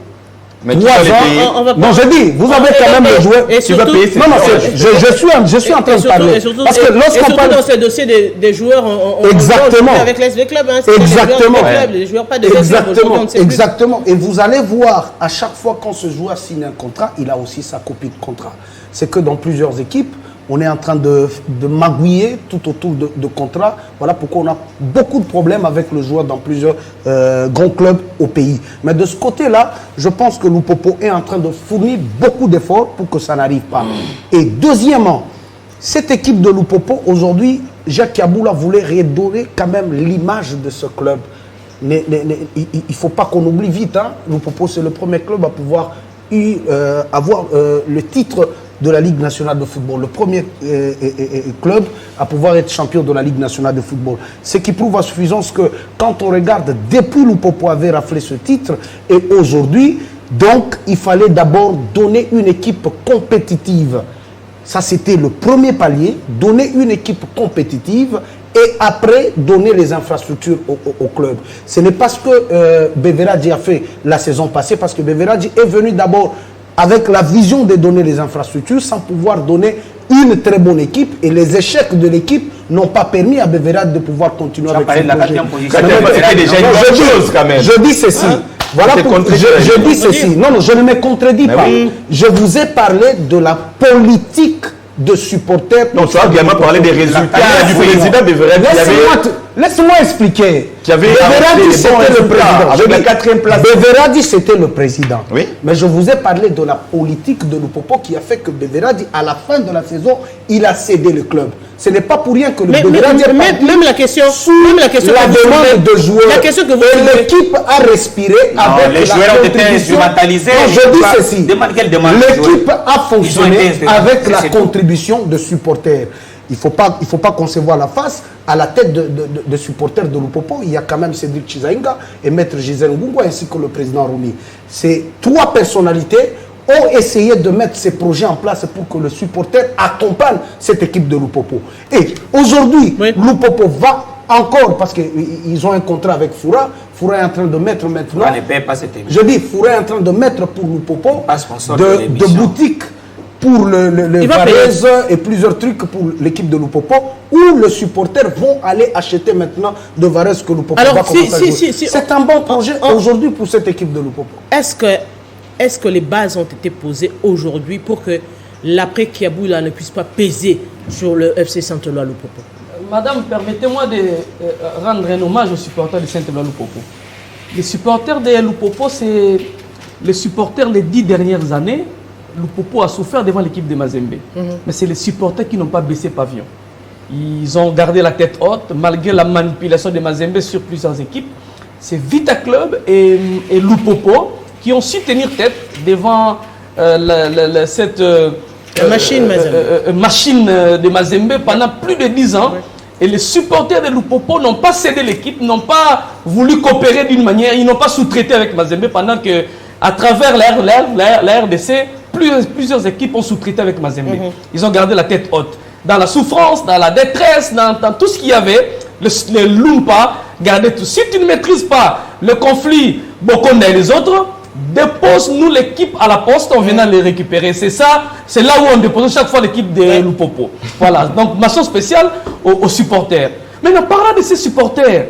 3 ans. Non, je dis, vous avez quand même des joueurs. Et surtout, non, je suis en train de parler. Parce que lorsqu'on parle dans ce dossier des joueurs, exactement, avec l'SV Club, hein, exactement, les joueurs pas de exactement, exactement. Et vous allez voir, à chaque fois quand ce joueur signe un contrat, il a aussi sa copie de contrat. C'est que dans plusieurs équipes, on est en train de magouiller tout autour de contrats. Voilà pourquoi on a beaucoup de problèmes avec le joueur dans plusieurs grands clubs au pays. Mais de ce côté-là, je pense que Lupopo est en train de fournir beaucoup d'efforts pour que ça n'arrive pas. Et deuxièmement, cette équipe de Lupopo, aujourd'hui, Jacques Kabila voulait redonner quand même l'image de ce club. Il ne faut pas qu'on oublie vite. Hein. Lupopo, c'est le premier club à pouvoir avoir le titre de la Ligue nationale de football, le premier club à pouvoir être champion de la Ligue nationale de football. Ce qui prouve à suffisance que quand on regarde, depuis Lupopo avait raflé ce titre, et aujourd'hui, donc, il fallait d'abord donner une équipe compétitive. Ça, c'était le premier palier, donner une équipe compétitive et après donner les infrastructures au club. Ce n'est pas ce que Beveradji a fait la saison passée, parce que Beveradji est venu d'abord avec la vision de donner les infrastructures sans pouvoir donner une très bonne équipe, et les échecs de l'équipe n'ont pas permis à Beveradji de pouvoir continuer avec ce projet. Je dis ceci. Voilà je dis ceci. Non, je ne me contredis pas. Oui. Je vous ai parlé de la politique de supporters. Non, tu as également parlé des résultats du président Beveradji. Laisse-moi expliquer. Beveradji, c'était le président. Avec la 4e place. Beveradji, c'était le président. Oui. Mais je vous ai parlé de la politique de Lupopo qui a fait que Beveradji, à la fin de la saison, il a cédé le club. Ce n'est pas pour rien que le Beveradji même la question, la demande de joueurs. La question que vous et l'équipe a respiré avec les joueurs ont été instrumentalisés. Je dis ceci. L'équipe a fonctionné avec la contribution de supporters. Il ne faut pas concevoir la face. À la tête de supporters de Lupopo, il y a quand même Cédric Chizainga et Maître Gisèle Ngungu ainsi que le président Roumi. Ces 3 personnalités ont essayé de mettre ces projets en place pour que le supporter accompagne cette équipe de Lupopo. Et aujourd'hui, Lupopo va encore, parce qu'ils ont un contrat avec Foura. Foura est en train de mettre maintenant... On ne paye pas cette émission. Je dis, Foura est en train de mettre pour Lupopo de boutiques pour le Varese et plusieurs trucs pour l'équipe de Lupopo, où les supporters vont aller acheter maintenant de Varese que Lupopo va commencer à jouer. C'est un bon projet aujourd'hui pour cette équipe de Lupopo. Est-ce que les bases ont été posées aujourd'hui pour que l'après Kiaboula ne puisse pas peser sur le FC Saint-Éloi Lupopo? Madame, permettez-moi de rendre un hommage aux supporters de Saint-Éloi Lupopo. Les supporters de Lupopo, c'est les supporters des 10 dernières années. Lupopo a souffert devant l'équipe de Mazembe. Mais c'est les supporters qui n'ont pas baissé pavillon. Ils ont gardé la tête haute malgré la manipulation de Mazembe sur plusieurs équipes. C'est Vita Club et Lupopo qui ont su tenir tête devant cette machine de Mazembe pendant plus de 10 ans. Et les supporters de Lupopo n'ont pas cédé l'équipe, n'ont pas voulu coopérer d'une manière, ils n'ont pas sous-traité avec Mazembe pendant que, à travers la RDC, plusieurs équipes ont sous-traité avec Mazembe. Ils ont gardé la tête haute. Dans la souffrance, dans la détresse, dans tout ce qu'il y avait, les Lumpa gardaient tout. Si tu ne maîtrises pas le conflit Bokonda et les autres, dépose-nous l'équipe à la poste en venant les récupérer. C'est ça, c'est là où on dépose chaque fois l'équipe de Lupopo. Voilà, donc mention spéciale aux supporters. Maintenant, parlant de ces supporters,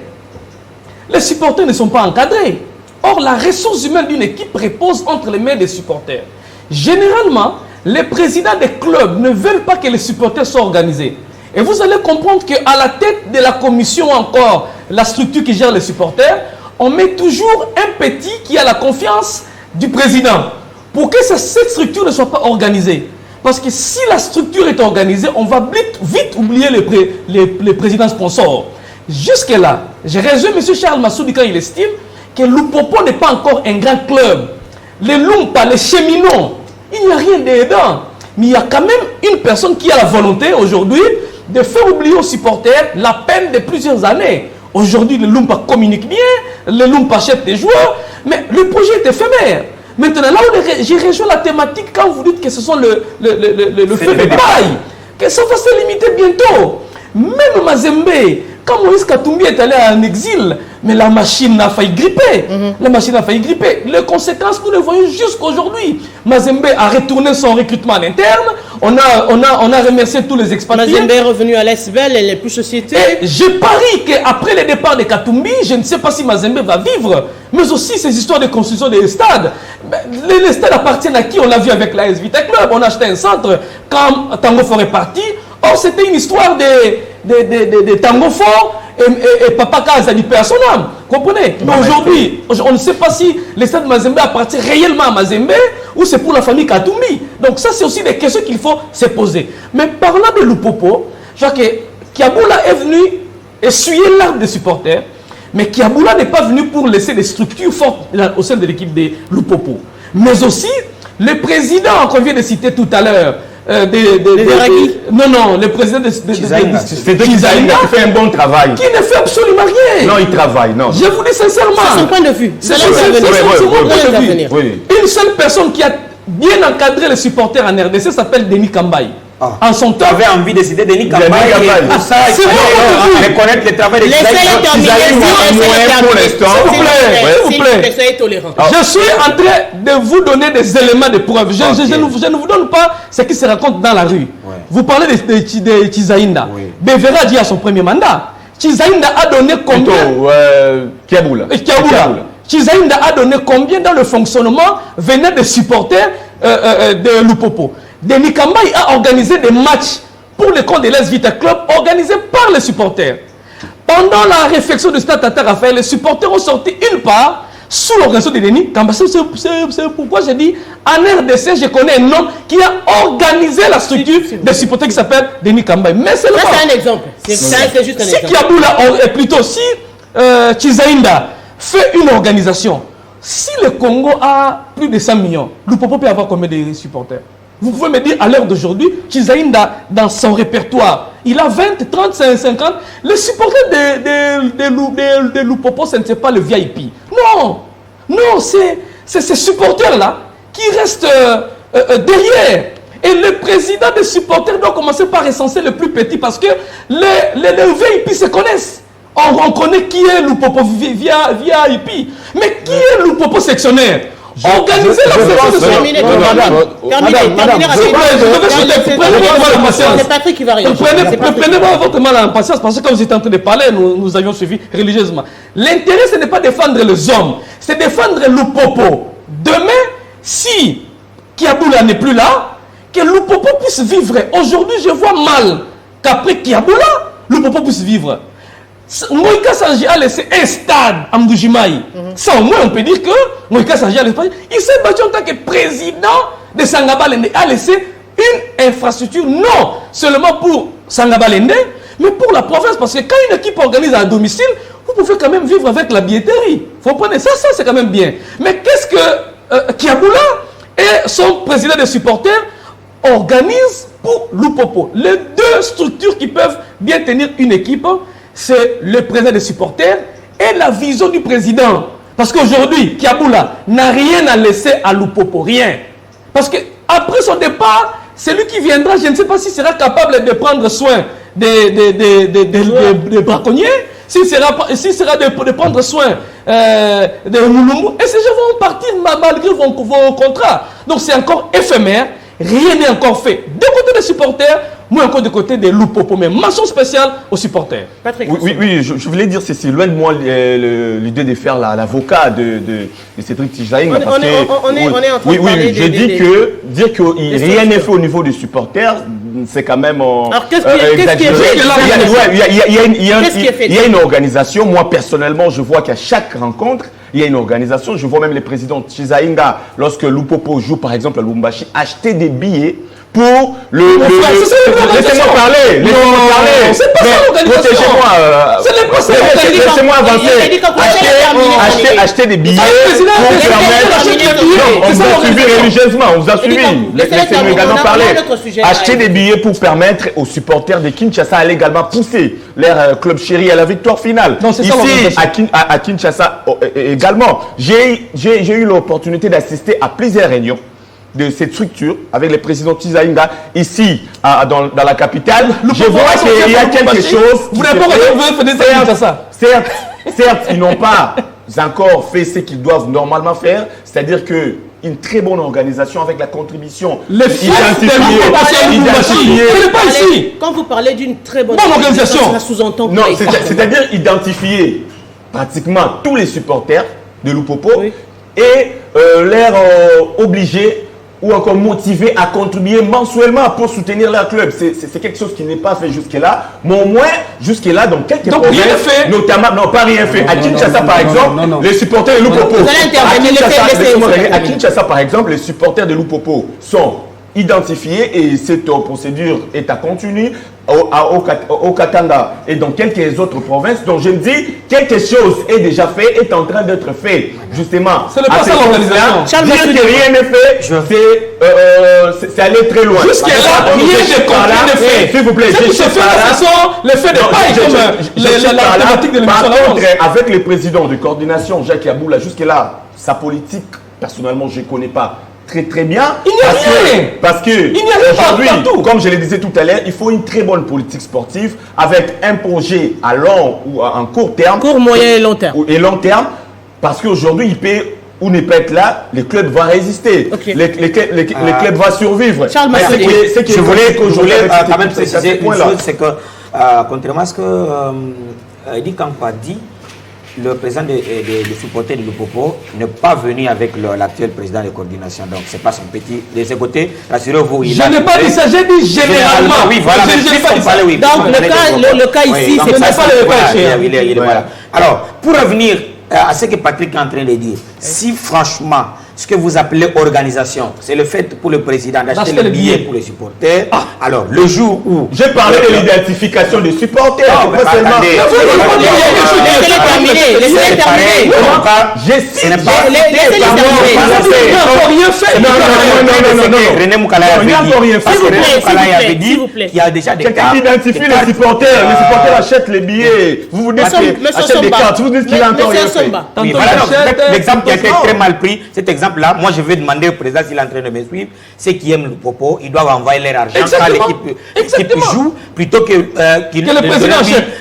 les supporters ne sont pas encadrés. Or, la ressource humaine d'une équipe repose entre les mains des supporters. Généralement, les présidents des clubs ne veulent pas que les supporters soient organisés. Et vous allez comprendre qu'à la tête de la commission encore, la structure qui gère les supporters, on met toujours un petit qui a la confiance du président pour que cette structure ne soit pas organisée. Parce que si la structure est organisée, on va vite oublier les présidents sponsors. Jusque-là, j'ai raison M. Charles Massoudi quand il estime que Lupopo n'est pas encore un grand club. Les Lumpa, les cheminots, il n'y a rien dedans. Mais il y a quand même une personne qui a la volonté aujourd'hui de faire oublier aux supporters la peine de plusieurs années. Aujourd'hui, les Lumpa communiquent bien, les Lumpa achètent des joueurs, mais le projet est éphémère. Maintenant, là où j'ai rejoint la thématique, quand vous dites que ce sont le feu de paille, que ça va se limiter bientôt. Même Mazembe, quand Moïse Katumbi est allé en exil, mais la machine a failli gripper. La machine a failli gripper. Les conséquences, nous les voyons jusqu'aujourd'hui. Mazembe a retourné son recrutement en interne. On a remercié tous les expatriés. Mazembe est revenu à l'Esvel, elle n'est plus société. Et je parie qu'après le départ de Katumbi, je ne sais pas si Mazembe va vivre. Mais aussi ces histoires de construction des stades. Les stades appartiennent à qui? On l'a vu avec l'AS Vita Club. On a acheté un centre quand Tango Fort est parti. Or, c'était une histoire de Tango Fort et Papa Kaza dit paix à son âme. Comprenez? Mais aujourd'hui, on ne sait pas si les stades de Mazembe appartiennent réellement à Mazembe ou c'est pour la famille Katumbi. Donc ça, c'est aussi des questions qu'il faut se poser. Mais parlant de Lupopo, je vois que Kiaboula est venu essuyer l'arme des supporters, mais Kiaboula n'est pas venu pour laisser des structures fortes au sein de l'équipe de Lupopo. Mais aussi, le président qu'on vient de citer tout à l'heure, non, le président de Chizaïna qui fait un bon travail. Qui ne fait absolument rien. Non, il travaille, non. Je vous dis sincèrement. C'est son point de vue. C'est son point de vue. Une seule personne qui a bien encadré les supporters en RDC s'appelle Denis Kambaye. En son temps, avait envie de citer Denis Kambaye. C'est bon, reconnaître le travail de je suis en train de vous donner des éléments de preuve. Je ne vous donne pas ce qui se raconte dans la rue. Vous parlez de Chizaïnda. Bevera dit à son premier mandat. Chizaïnda a donné combien? Kiaboula. Chizaïnda a donné combien dans le fonctionnement venant des supporters de Lupopo? Denis Kambaye a organisé des matchs pour le compte de l'AS Vita Club organisés par les supporters. Pendant la réflexion de Stade Tata Raphaël, les supporters ont sorti une part sous l'organisation de Denis Kambaye. C'est pourquoi j'ai dit en RDC, je connais un homme qui a organisé la structure des supporters qui s'appelle Denis Kambaye. Mais c'est un exemple. C'est juste un exemple. Si Kiaboula, plutôt si Chizaïnda fait une organisation, si le Congo a plus de 100 millions, Lupopo peut avoir combien de supporters? Vous pouvez me dire, à l'heure d'aujourd'hui, Chizaïnda, dans son répertoire, il a 20, 30, 50. Les supporters de Lupopo, ce n'est pas le VIP. Non, c'est ces supporters-là qui reste derrière. Et le président des supporters doit commencer par recenser le plus petit parce que les VIP se connaissent. On connaît qui est Lupopo via IP. Mais qui est Lupopo sectionnaire? Organisez la séance de Terminez, c'est Patrick qui va réagir. Prenez-moi votre mal à l'impatience parce que quand vous étiez en train de parler, nous avions suivi religieusement. L'intérêt, ce n'est pas défendre les hommes, c'est défendre Lupopo. Demain, si Kiaboula n'est plus là, que Lupopo puisse vivre. Aujourd'hui, je vois mal qu'après Kiaboula, Lupopo puisse vivre. Moïka Sanji a laissé un stade à Mdoujimaï. Ça, au moins, on peut dire que Moïka Sanji a laissé. Il s'est battu en tant que président de Sangabalende. A laissé une infrastructure, non seulement pour Sangabalende, mais pour la province. Parce que quand une équipe organise à domicile, vous pouvez quand même vivre avec la billetterie. Vous comprenez ça, c'est quand même bien. Mais qu'est-ce que Kiaboula et son président des supporters organisent pour Lupopo? Les deux structures qui peuvent bien tenir une équipe, c'est le président des supporters et la vision du président. Parce qu'aujourd'hui, Kiaboula n'a rien à laisser à Lupopo, rien. Parce qu'après son départ, celui qui viendra, je ne sais pas s'il sera capable de prendre soin des braconniers, s'il sera de prendre soin de Moulumou, et ces gens vont partir malgré vos contrats. Donc c'est encore éphémère, rien n'est encore fait. De côté des supporters, moi encore de côté des Lupopo, mais mention spéciale aux supporters. Patrick. Oui, je voulais dire, c'est loin de moi l'idée de faire l'avocat de Cédric Tijaïng. On est en train de parler je dis que dire que rien n'est fait au niveau des supporters, c'est quand même alors qu'est-ce qui est fait? Il y a une organisation. Moi, personnellement, je vois qu'à chaque rencontre, il y a une organisation. Je vois même les présidents Tijaïnga, lorsque Lupopo joue par exemple à Lubumbashi, acheter des billets pour laissez-moi parler. C'est pas ça l'organisation. Laissez-moi avancer. Acheter des billets pour permettre. On vous a suivi religieusement. On vous a suivi. Laissez-moi également parler. Acheter des billets pour permettre aux supporters de Kinshasa d'aller également pousser leur club chéri à la victoire finale. Ici, à Kinshasa également, j'ai eu l'opportunité d'assister à plusieurs réunions de cette structure avec les présidents Tizaïnga ici dans la capitale. Je vois qu'il y a quelque chose. Vous n'avez pas ça. Certes, ils n'ont pas encore fait ce qu'ils doivent normalement faire, c'est-à-dire que une très bonne organisation avec la contribution identifiée. Quand vous parlez d'une très bonne organisation, ça sous-entend. Non, c'est-à-dire identifier pratiquement tous les supporters de Lupopo et leur obliger ou encore motivés à contribuer mensuellement pour soutenir leur club. C'est quelque chose qui n'est pas fait jusque-là, mais au moins jusque-là, dans quelques provinces, notamment, non, pas rien fait. À Kinshasa, par exemple, les supporters de Lupopo. À Kinshasa, par exemple, les supporters de Lupopo sont identifiés et cette procédure est à continuer au Katanga et dans quelques autres provinces. Donc je me dis, quelque chose est déjà fait, est en train d'être fait. Justement, c'est le passage à l'organisation. Dire que rien n'est fait, c'est aller très loin. Jusqu'à-là, rien n'est fait. S'il vous plaît, ce qui se fait, ce sont les faits de paille comme la thématique de l'émission. Par contre, avec le président de coordination, Jacques Yaboula, jusque-là, sa politique, personnellement, je ne connais pas très bien. Il n'y a rien. Parce que aujourd'hui, comme je le disais tout à l'heure, il faut une très bonne politique sportive avec un projet à long ou à court terme. Court, moyen et long terme. Et long terme, parce qu'aujourd'hui, il peut ou ne pas être là, les clubs vont résister. Okay. Les clubs vont survivre. Charles Massoudi. Je voulais quand même préciser une chose, c'est que, contrairement à ce que Eddy Kampa dit, le président des supporters de Lupopo n'est pas venu avec l'actuel président de coordination. Donc, ce n'est pas son petit. De ce côté, rassurez-vous. Je n'ai pas dit ça, j'ai dit généralement. Oui, voilà. Donc, le cas ici, c'est pas le cas. Voilà. Alors, pour revenir à ce que Patrick est en train de dire, si franchement, ce que vous appelez organisation, c'est le fait pour le président d'acheter le billet pour les supporters. Alors, le jour où... J'ai parlé de l'identification des supporters. Laissez-les terminer. René Moukala avait dit qu'il y a déjà des quelqu'un qui identifie les supporters. Les supporters achètent les billets. Vous dites qu'il achète des cartes. Vous dites qu'il a encore rien fait. L'exemple qui a été très mal pris, cet exemple exemple, là, moi, je vais demander au président s'il est en train de me suivre. Ceux qui aiment le Popo, ils doivent envoyer leur argent quand l'équipe joue, plutôt que le président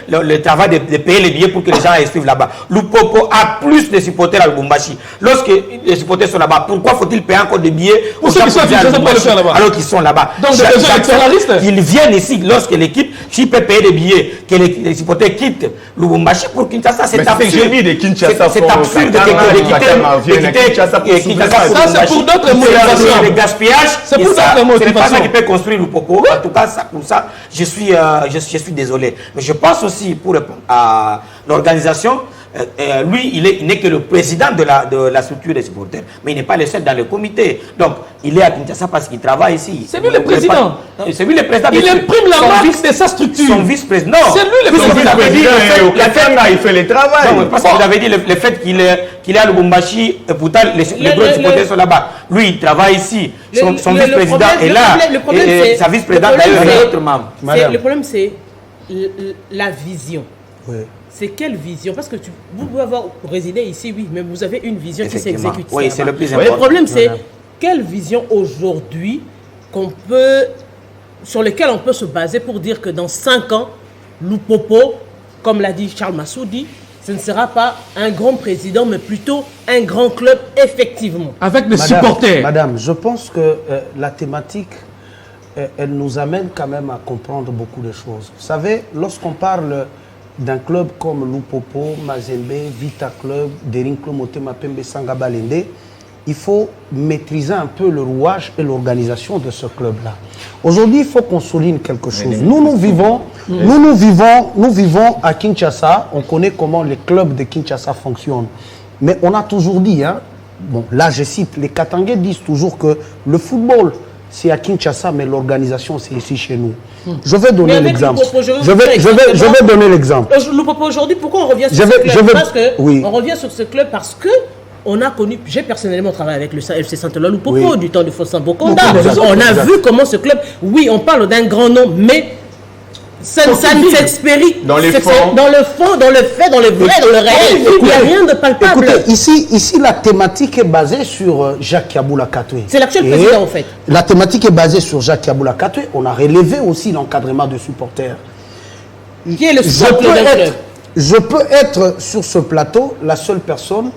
le travail de payer les billets pour que les gens aillent suivre là-bas. Le Popo a plus de supporters à Lubumbashi. Lorsque les supporters sont là-bas, pourquoi faut-il payer encore des billets aux gens alors qu'ils sont là-bas? Donc, ils viennent ici lorsque l'équipe, s'il peut payer des billets, que les supporters quittent Lubumbashi pour Kinshasa, c'est absurde. C'est absurde de quitter Kinshasa. Ça, c'est pour d'autres motivations. C'est le gaspillage. C'est pour d'autres motivations. C'est pas ça qui peut construire le Popo. En tout cas, pour ça, je suis désolé. Mais je pense aussi, pour répondre à l'organisation, lui, il n'est que le président de la structure des supporters. Mais il n'est pas le seul dans le comité. Donc, il est à Kinshasa parce qu'il travaille ici. C'est lui le président. C'est lui le président. Il imprime la marque de sa structure. Son vice-président. C'est lui le président. Il fait le travail. Non, parce qu'il avait dit le fait qu'il est à Lubumbashi, et pourtant les gros supporters sont là-bas. Lui, il travaille ici. Son vice-président est là. Et sa vice-présidente est autre membre. Le problème, c'est la vision. Oui. C'est quelle vision? Parce que vous pouvez avoir résidé ici, oui, mais vous avez une vision qui s'exécute. Oui, c'est le plus important. Le problème, c'est quelle vision aujourd'hui sur laquelle on peut se baser pour dire que dans 5 ans, Lupopo, comme l'a dit Charles Massoudi, ce ne sera pas un grand président, mais plutôt un grand club, effectivement. Avec des supporters. Madame, je pense que la thématique, elle nous amène quand même à comprendre beaucoup de choses. Vous savez, lorsqu'on parle d'un club comme Lupopo, Mazembe, Vita Club, Derinklo Motema Pembe Sanga Balende, il faut maîtriser un peu le rouage et l'organisation de ce club-là. Aujourd'hui, il faut qu'on souligne quelque chose. Nous vivons à Kinshasa. On connaît comment les clubs de Kinshasa fonctionnent. Mais on a toujours dit, hein, bon, là je cite, les Katangais disent toujours que le football, c'est à Kinshasa, mais l'organisation, c'est ici chez nous. Je vais donner l'exemple. Je vais donner l'exemple. Le Popo aujourd'hui, pourquoi on revient sur ce club? On revient sur ce club parce que on a connu, j'ai personnellement travaillé avec le FC Saint-Eloi Lupopo du temps de Fossan Bokonda. On a vu comment ce club, oui, on parle d'un grand nom, mais ça ne s'expérie dans les fonds, dans le fond, dans le fait, dans le vrai, dans le réel. Il n'y a rien de palpable. Écoutez, ici, la thématique est basée sur Jacques Yaboula Katoué. C'est l'actuel président, en fait. La thématique est basée sur Jacques Yaboula Katoué. On a relevé aussi l'encadrement de supporters. Qui est le socle d'un club? Je peux être sur ce plateau la seule personne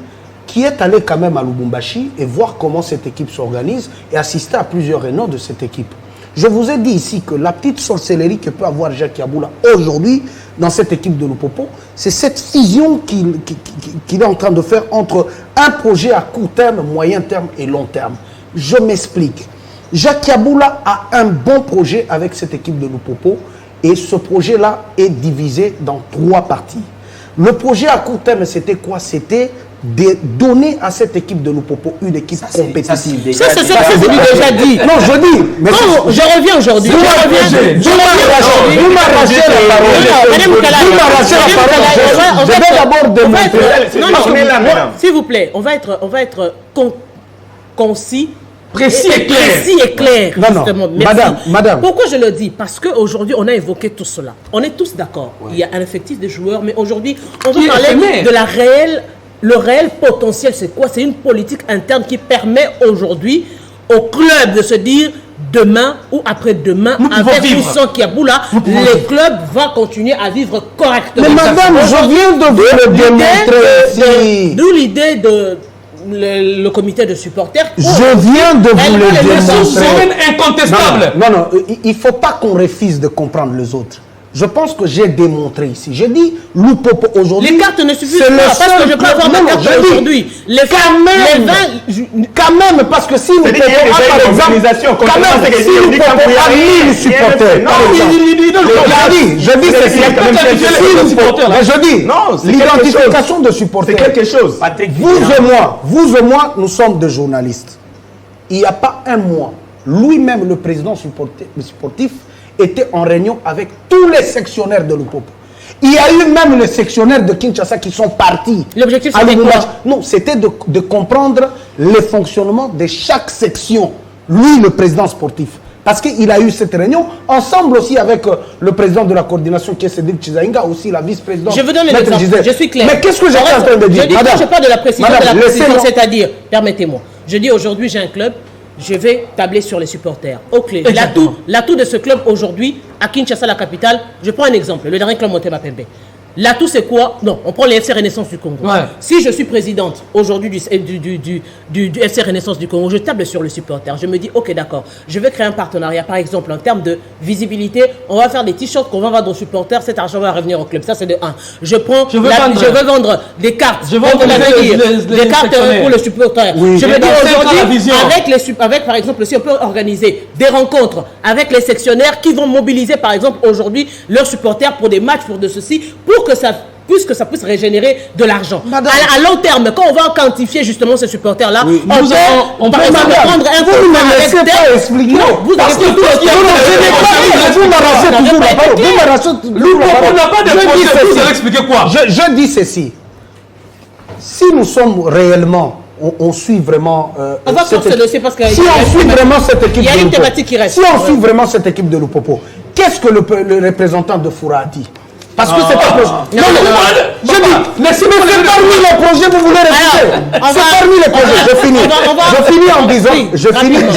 qui est allée quand même à Lubumbashi et voir comment cette équipe s'organise et assister à plusieurs réunions de cette équipe. Je vous ai dit ici que la petite sorcellerie que peut avoir Jacques Yaboula aujourd'hui dans cette équipe de Lupopo, c'est cette fusion qu'il est en train de faire entre un projet à court terme, moyen terme et long terme. Je m'explique. Jacques Yaboula a un bon projet avec cette équipe de Lupopo et ce projet-là est divisé dans 3 parties. Le projet à court terme, c'était quoi? C'était de donner à cette équipe de Lupopo une équipe compétitive. Ça, c'est ce que je vous ai déjà dit. Non, je dis. Mais je reviens aujourd'hui. Vous m'arrachez la parole. Je vais d'abord démontrer. S'il vous plaît, on va être concis. Précis et clair. Non, madame. Pourquoi je le dis? Parce qu'aujourd'hui, on a évoqué tout cela. On est tous d'accord. Il y a un effectif de joueurs, mais aujourd'hui, on veut parler de le réel potentiel. C'est quoi? C'est une politique interne qui permet aujourd'hui au club de se dire demain ou après-demain, avec ou sans Yaboula, le club va continuer à vivre correctement. Mais madame, je viens de vous le démontrer. D'où l'idée de le comité de supporters. Je viens de vous le démontrer. C'est incontestable. Non, il ne faut pas qu'on refuse de comprendre les autres. Je pense que j'ai démontré ici. J'ai dit, Lupopo aujourd'hui... Les cartes ne suffisent pas, parce que je peux avoir ma carte aujourd'hui. Quand même, parce que si Lupopo a par exemple... Quand même, si Lupopo a 1000 supporters... Je dis c'est l'identification de supporters. C'est quelque chose. Vous et moi, nous sommes des journalistes. Il n'y a pas un mois, lui-même, le président sportif, était en réunion avec tous les sectionnaires de Lupopo. Il y a eu même les sectionnaires de Kinshasa qui sont partis. L'objectif, c'était quoi? Non, c'était de comprendre le fonctionnement de chaque section. Lui, le président sportif. Parce qu'il a eu cette réunion, ensemble aussi avec le président de la coordination qui est Cédric Chizaïnga, aussi la vice-présidente. Je vous donne l'exemple, je suis clair. Mais qu'est-ce que j'étais en train de dire? Je parle de la précision, c'est-à-dire, permettez-moi, Je dis aujourd'hui, j'ai un club, je vais tabler sur les supporters. Ok, Exactement. l'atout de ce club aujourd'hui, à Kinshasa, la capitale, je prends un exemple, le dernier club Motema Pembe. L'atout, c'est quoi? Non, on prend les FC Renaissance du Congo. Ouais. Si je suis présidente aujourd'hui du FC Renaissance du Congo, je table sur le supporter. Je me dis, ok, d'accord, je vais créer un partenariat. Par exemple, en termes de visibilité, on va faire des t-shirts qu'on va vendre aux supporters. Cet argent va revenir au club. Ça, c'est de 1. Je veux vendre des cartes. Je veux vendre des cartes pour le supporter. Oui. Je me dis aujourd'hui, vision. avec, par exemple, si on peut organiser des rencontres avec les sectionnaires qui vont mobiliser, par exemple, aujourd'hui, leurs supporters pour des matchs, pour de ceci, pour que ça puisse régénérer de l'argent. À long terme, quand on va quantifier justement ces supporters-là, Oui. on peut par exemple prendre un Vous ne me laissez pas expliquer. Vous Parce que vous m'arrachez toujours la parole. Vous m'arrachez toujours la parole. On n'a pas de projet. Vous allez expliquer quoi? Je dis ceci. Si nous sommes réellement, on suit vraiment. On va faire ce dossier parce que si on suit vraiment cette équipe, il y a une thématique qui reste. Si on suit vraiment cette équipe de Lupopo, qu'est-ce que le représentant de Foura a dit? Parce que c'est pas possible. Non, je dis, mais c'est parmi les projets que vous voulez réciter. C'est parmi les projets. Je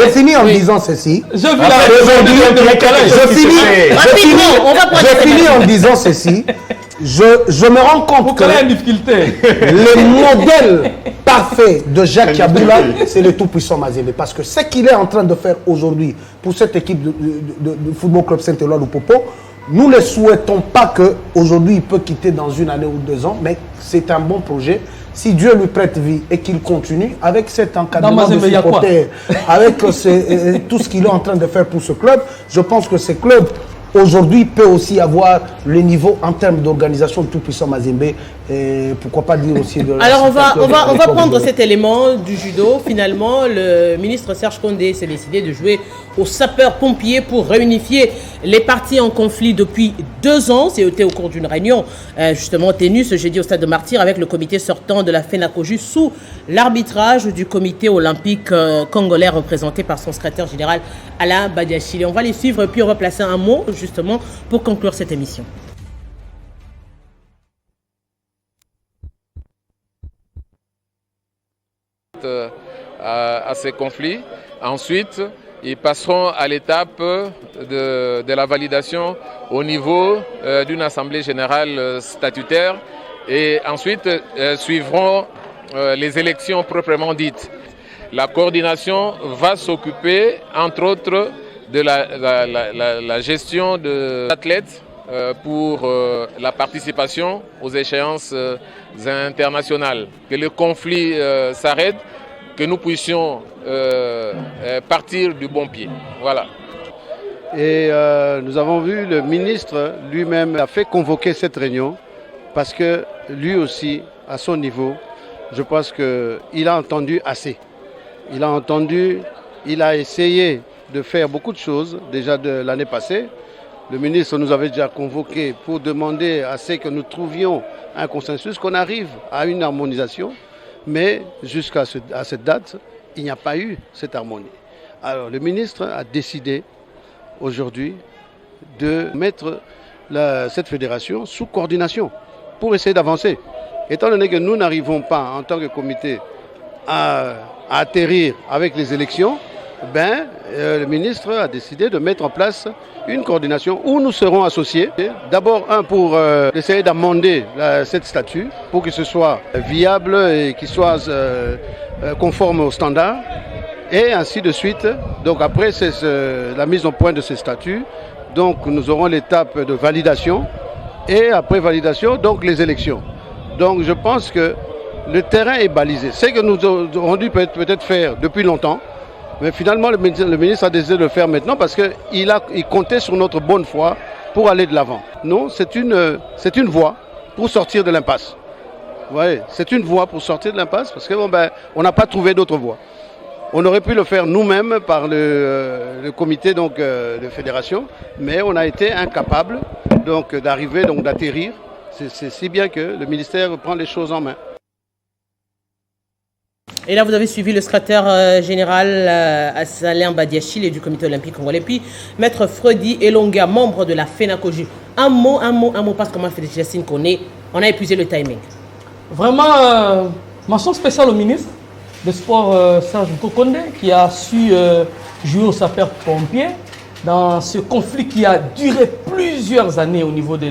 finis en disant ceci. Je finis en disant ceci. Je me rends compte que le modèle parfait de Jacques Yaboula, c'est le tout-puissant Mazembe. Parce que ce qu'il est en train de faire aujourd'hui pour cette équipe de Football Club Saint-Éloi Lupopo, nous ne souhaitons pas qu'aujourd'hui il peut quitter dans 1 année ou 2 ans, mais c'est un bon projet. Si Dieu lui prête vie et qu'il continue avec cet encadrement de supporters, avec tout ce qu'il est en train de faire pour ce club, je pense que ce club aujourd'hui peut aussi avoir le niveau en termes d'organisation de tout-puissant Mazembe. Et pourquoi pas dire aussi de... Alors on va prendre cet élément du judo. Finalement, le ministre Serge Condé s'est décidé de jouer aux sapeurs-pompiers pour réunifier les parties en conflit depuis 2 ans. C'était au cours d'une réunion justement tenue ce jeudi au Stade de Martyrs avec le comité sortant de la FENACOJU sous l'arbitrage du comité olympique congolais représenté par son secrétaire général Alain Badiachile. On va les suivre puis on va placer un mot justement pour conclure cette émission. À ces conflits. Ensuite, ils passeront à l'étape de la validation au niveau d'une assemblée générale statutaire et ensuite suivront les élections proprement dites. La coordination va s'occuper, entre autres, de la gestion des athlètes pour la participation aux échéances internationales. Que le conflit s'arrête, que nous puissions partir du bon pied. Voilà. Et nous avons vu le ministre lui-même a fait convoquer cette réunion parce que lui aussi, à son niveau, je pense qu'il a entendu assez. Il a entendu, il a essayé de faire beaucoup de choses déjà de l'année passée. Le ministre nous avait déjà convoqué pour demander à ce que nous trouvions un consensus, qu'on arrive à une harmonisation. Mais jusqu'à cette date, il n'y a pas eu cette harmonie. Alors le ministre a décidé aujourd'hui de mettre cette fédération sous coordination pour essayer d'avancer. Étant donné que nous n'arrivons pas en tant que comité à atterrir avec les élections, le ministre a décidé de mettre en place une coordination où nous serons associés. D'abord, pour essayer d'amender cette statut pour que ce soit viable et qu'il soit conforme aux standards. Et ainsi de suite. Donc après la mise au point de ces statuts, donc nous aurons l'étape de validation et après validation, donc les élections. Donc je pense que le terrain est balisé. C'est que nous aurons dû peut-être faire depuis longtemps. Mais finalement, le ministre a décidé de le faire maintenant parce qu'il comptait sur notre bonne foi pour aller de l'avant. Non, c'est une voie pour sortir de l'impasse. Ouais, c'est une voie pour sortir de l'impasse parce qu'on n'a pas trouvé d'autre voie. On aurait pu le faire nous-mêmes par le comité de fédération, mais on a été incapable d'arriver, d'atterrir. C'est si bien que le ministère prend les choses en main. Et là, vous avez suivi le secrétaire général Alain Badiachile et du comité olympique congolais, puis Maître Fredi Elonga, membre de la FENACOJU. Un mot, parce que moi, Jacine connaît, on a épuisé le timing. Vraiment, mention spéciale au ministre, des sports, Serge Kokonde, qui a su jouer au sapeur-pompier dans ce conflit qui a duré plusieurs années au niveau de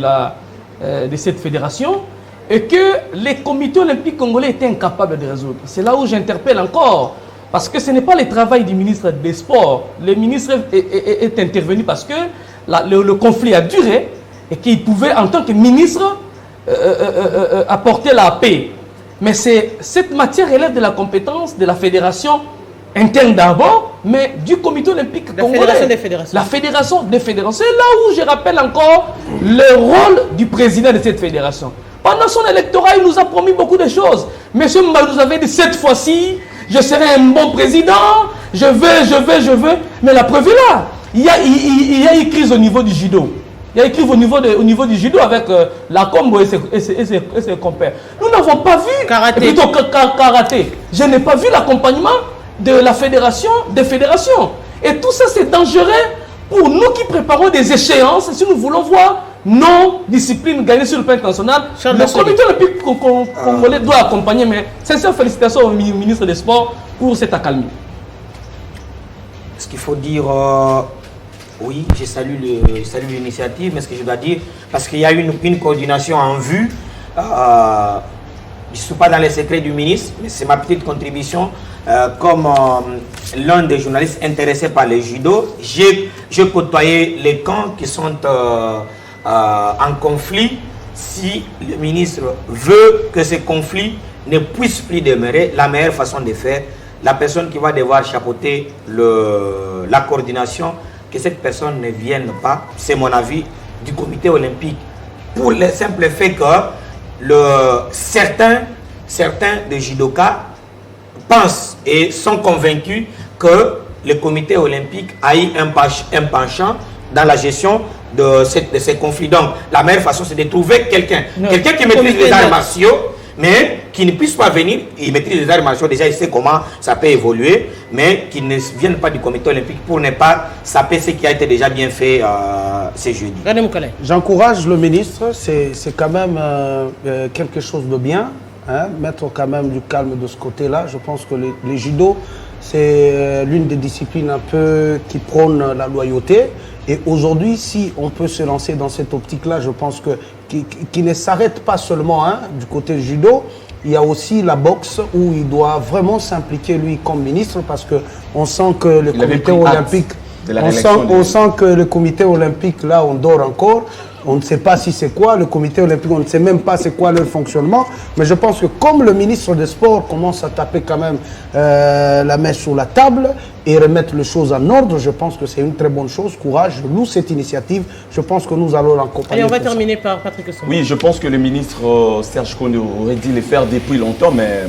cette fédération et que les comités olympiques congolais étaient incapables de résoudre. C'est là où j'interpelle encore, parce que ce n'est pas le travail du ministre des Sports. Le ministre est intervenu parce que le conflit a duré et qu'il pouvait, en tant que ministre, apporter la paix. Mais cette matière relève de la compétence de la fédération interne d'abord, mais du comité olympique congolais. La fédération des fédérations. La fédération des fédérations. C'est là où je rappelle encore le rôle du président de cette fédération. Pendant son électorat, il nous a promis beaucoup de choses. Monsieur Mba nous avait dit, cette fois-ci, je serai un bon président, je veux. Mais la preuve est là. Il y a une crise au niveau du judo. Il y a une crise au niveau du judo avec la Combo et ses compères. Nous n'avons pas vu karaté. Je n'ai pas vu l'accompagnement de la fédération, des fédérations. Et tout ça, c'est dangereux pour nous qui préparons des échéances. Si nous voulons voir nos disciplines gagner sur le plan international, le comité olympique congolais doit accompagner. Mais sincères félicitations au ministre des Sports pour cette accalmie. Ce qu'il faut dire, oui, je salue l'initiative, mais ce que je dois dire, parce qu'il y a une coordination en vue. Je ne suis pas dans les secrets du ministre, mais c'est ma petite contribution. Comme l'un des journalistes intéressés par le judo, j'ai côtoyé les camps qui sont en conflit. Si le ministre veut que ces conflits ne puissent plus demeurer, la meilleure façon de faire, la personne qui va devoir chapeauter la coordination, que cette personne ne vienne pas, c'est mon avis, du comité olympique. Pour le simple fait que certains des judokas pensent et sont convaincus que le comité olympique a eu un penchant dans la gestion de ces conflits. Donc, la meilleure façon, c'est de trouver quelqu'un qui maîtrise les arts martiaux, mais qui ne puisse pas venir, il maîtrise les arts martiaux, déjà il sait comment ça peut évoluer, mais qui ne vienne pas du comité olympique pour ne pas saper ce qui a été déjà bien fait ce jeudi. J'encourage le ministre, c'est quand même quelque chose de bien, hein, mettre quand même du calme de ce côté-là. Je pense que les judo, c'est l'une des disciplines un peu qui prône la loyauté. Et aujourd'hui, si on peut se lancer dans cette optique-là, je pense que qui ne s'arrête pas seulement du côté judo, il y a aussi la boxe où il doit vraiment s'impliquer lui comme ministre, parce que on sent que le comité olympique, on sent que le comité olympique là, on dort encore. On ne sait pas si c'est quoi le comité olympique, on ne sait même pas c'est quoi leur fonctionnement. Mais je pense que comme le ministre des Sports commence à taper quand même la main sur la table et remettre les choses en ordre, je pense que c'est une très bonne chose. Courage, je loue cette initiative. Je pense que nous allons l'accompagner. Allez, on va terminer par Patrick Somba. Oui, je pense que le ministre Serge Kondo aurait dû le faire depuis longtemps, mais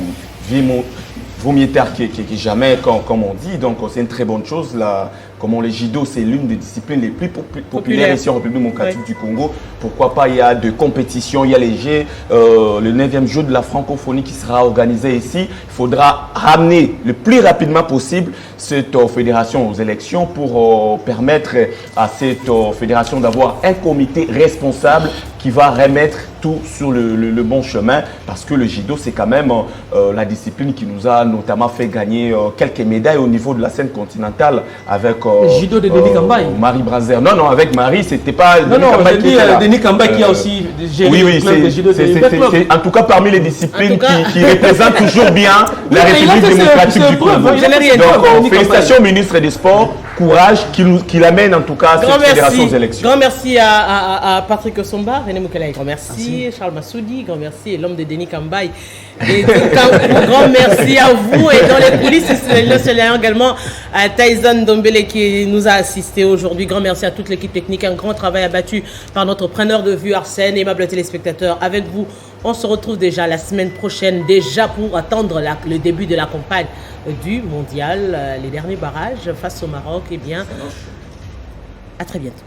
vaut mieux tard que jamais, comme on dit. Donc, c'est une très bonne chose. Là, comme le judo, c'est l'une des disciplines les plus populaires ici en République démocratique du Congo. Pourquoi pas, il y a de compétitions, il y a les Jeux, le 9e jeu de la francophonie qui sera organisé ici. Il faudra ramener le plus rapidement possible cette fédération aux élections pour permettre à cette fédération d'avoir un comité responsable qui va remettre tout sur le bon chemin, parce que le judo, c'est quand même la discipline qui nous a notamment fait gagner quelques médailles au niveau de la scène continentale avec le judo de Denis Kambaye. Marie Brazer. Non, avec Marie, c'était pas Denis Kambaye qui a aussi géré le club de judo de en tout cas parmi les disciplines qui représentent toujours bien la République démocratique du Congo. Donc, félicitations au ministre des Sports, courage, qui l'amène en tout cas à cette fédération aux élections. Grand merci à Patrick Somba, René Moukelaï, grand merci, Charles Massoudi, grand merci, et l'homme de Denis Kambaye. Grand merci à vous. Et dans les coulisses, c'est également à Tyson Dombele qui nous a assisté aujourd'hui. Grand merci à toute l'équipe technique. Un grand travail abattu par notre preneur de vue Arsène. Aimables téléspectateurs, avec vous, on se retrouve déjà la semaine prochaine, déjà pour attendre le début de la campagne du mondial, les derniers barrages face au Maroc. Eh bien, à très bientôt.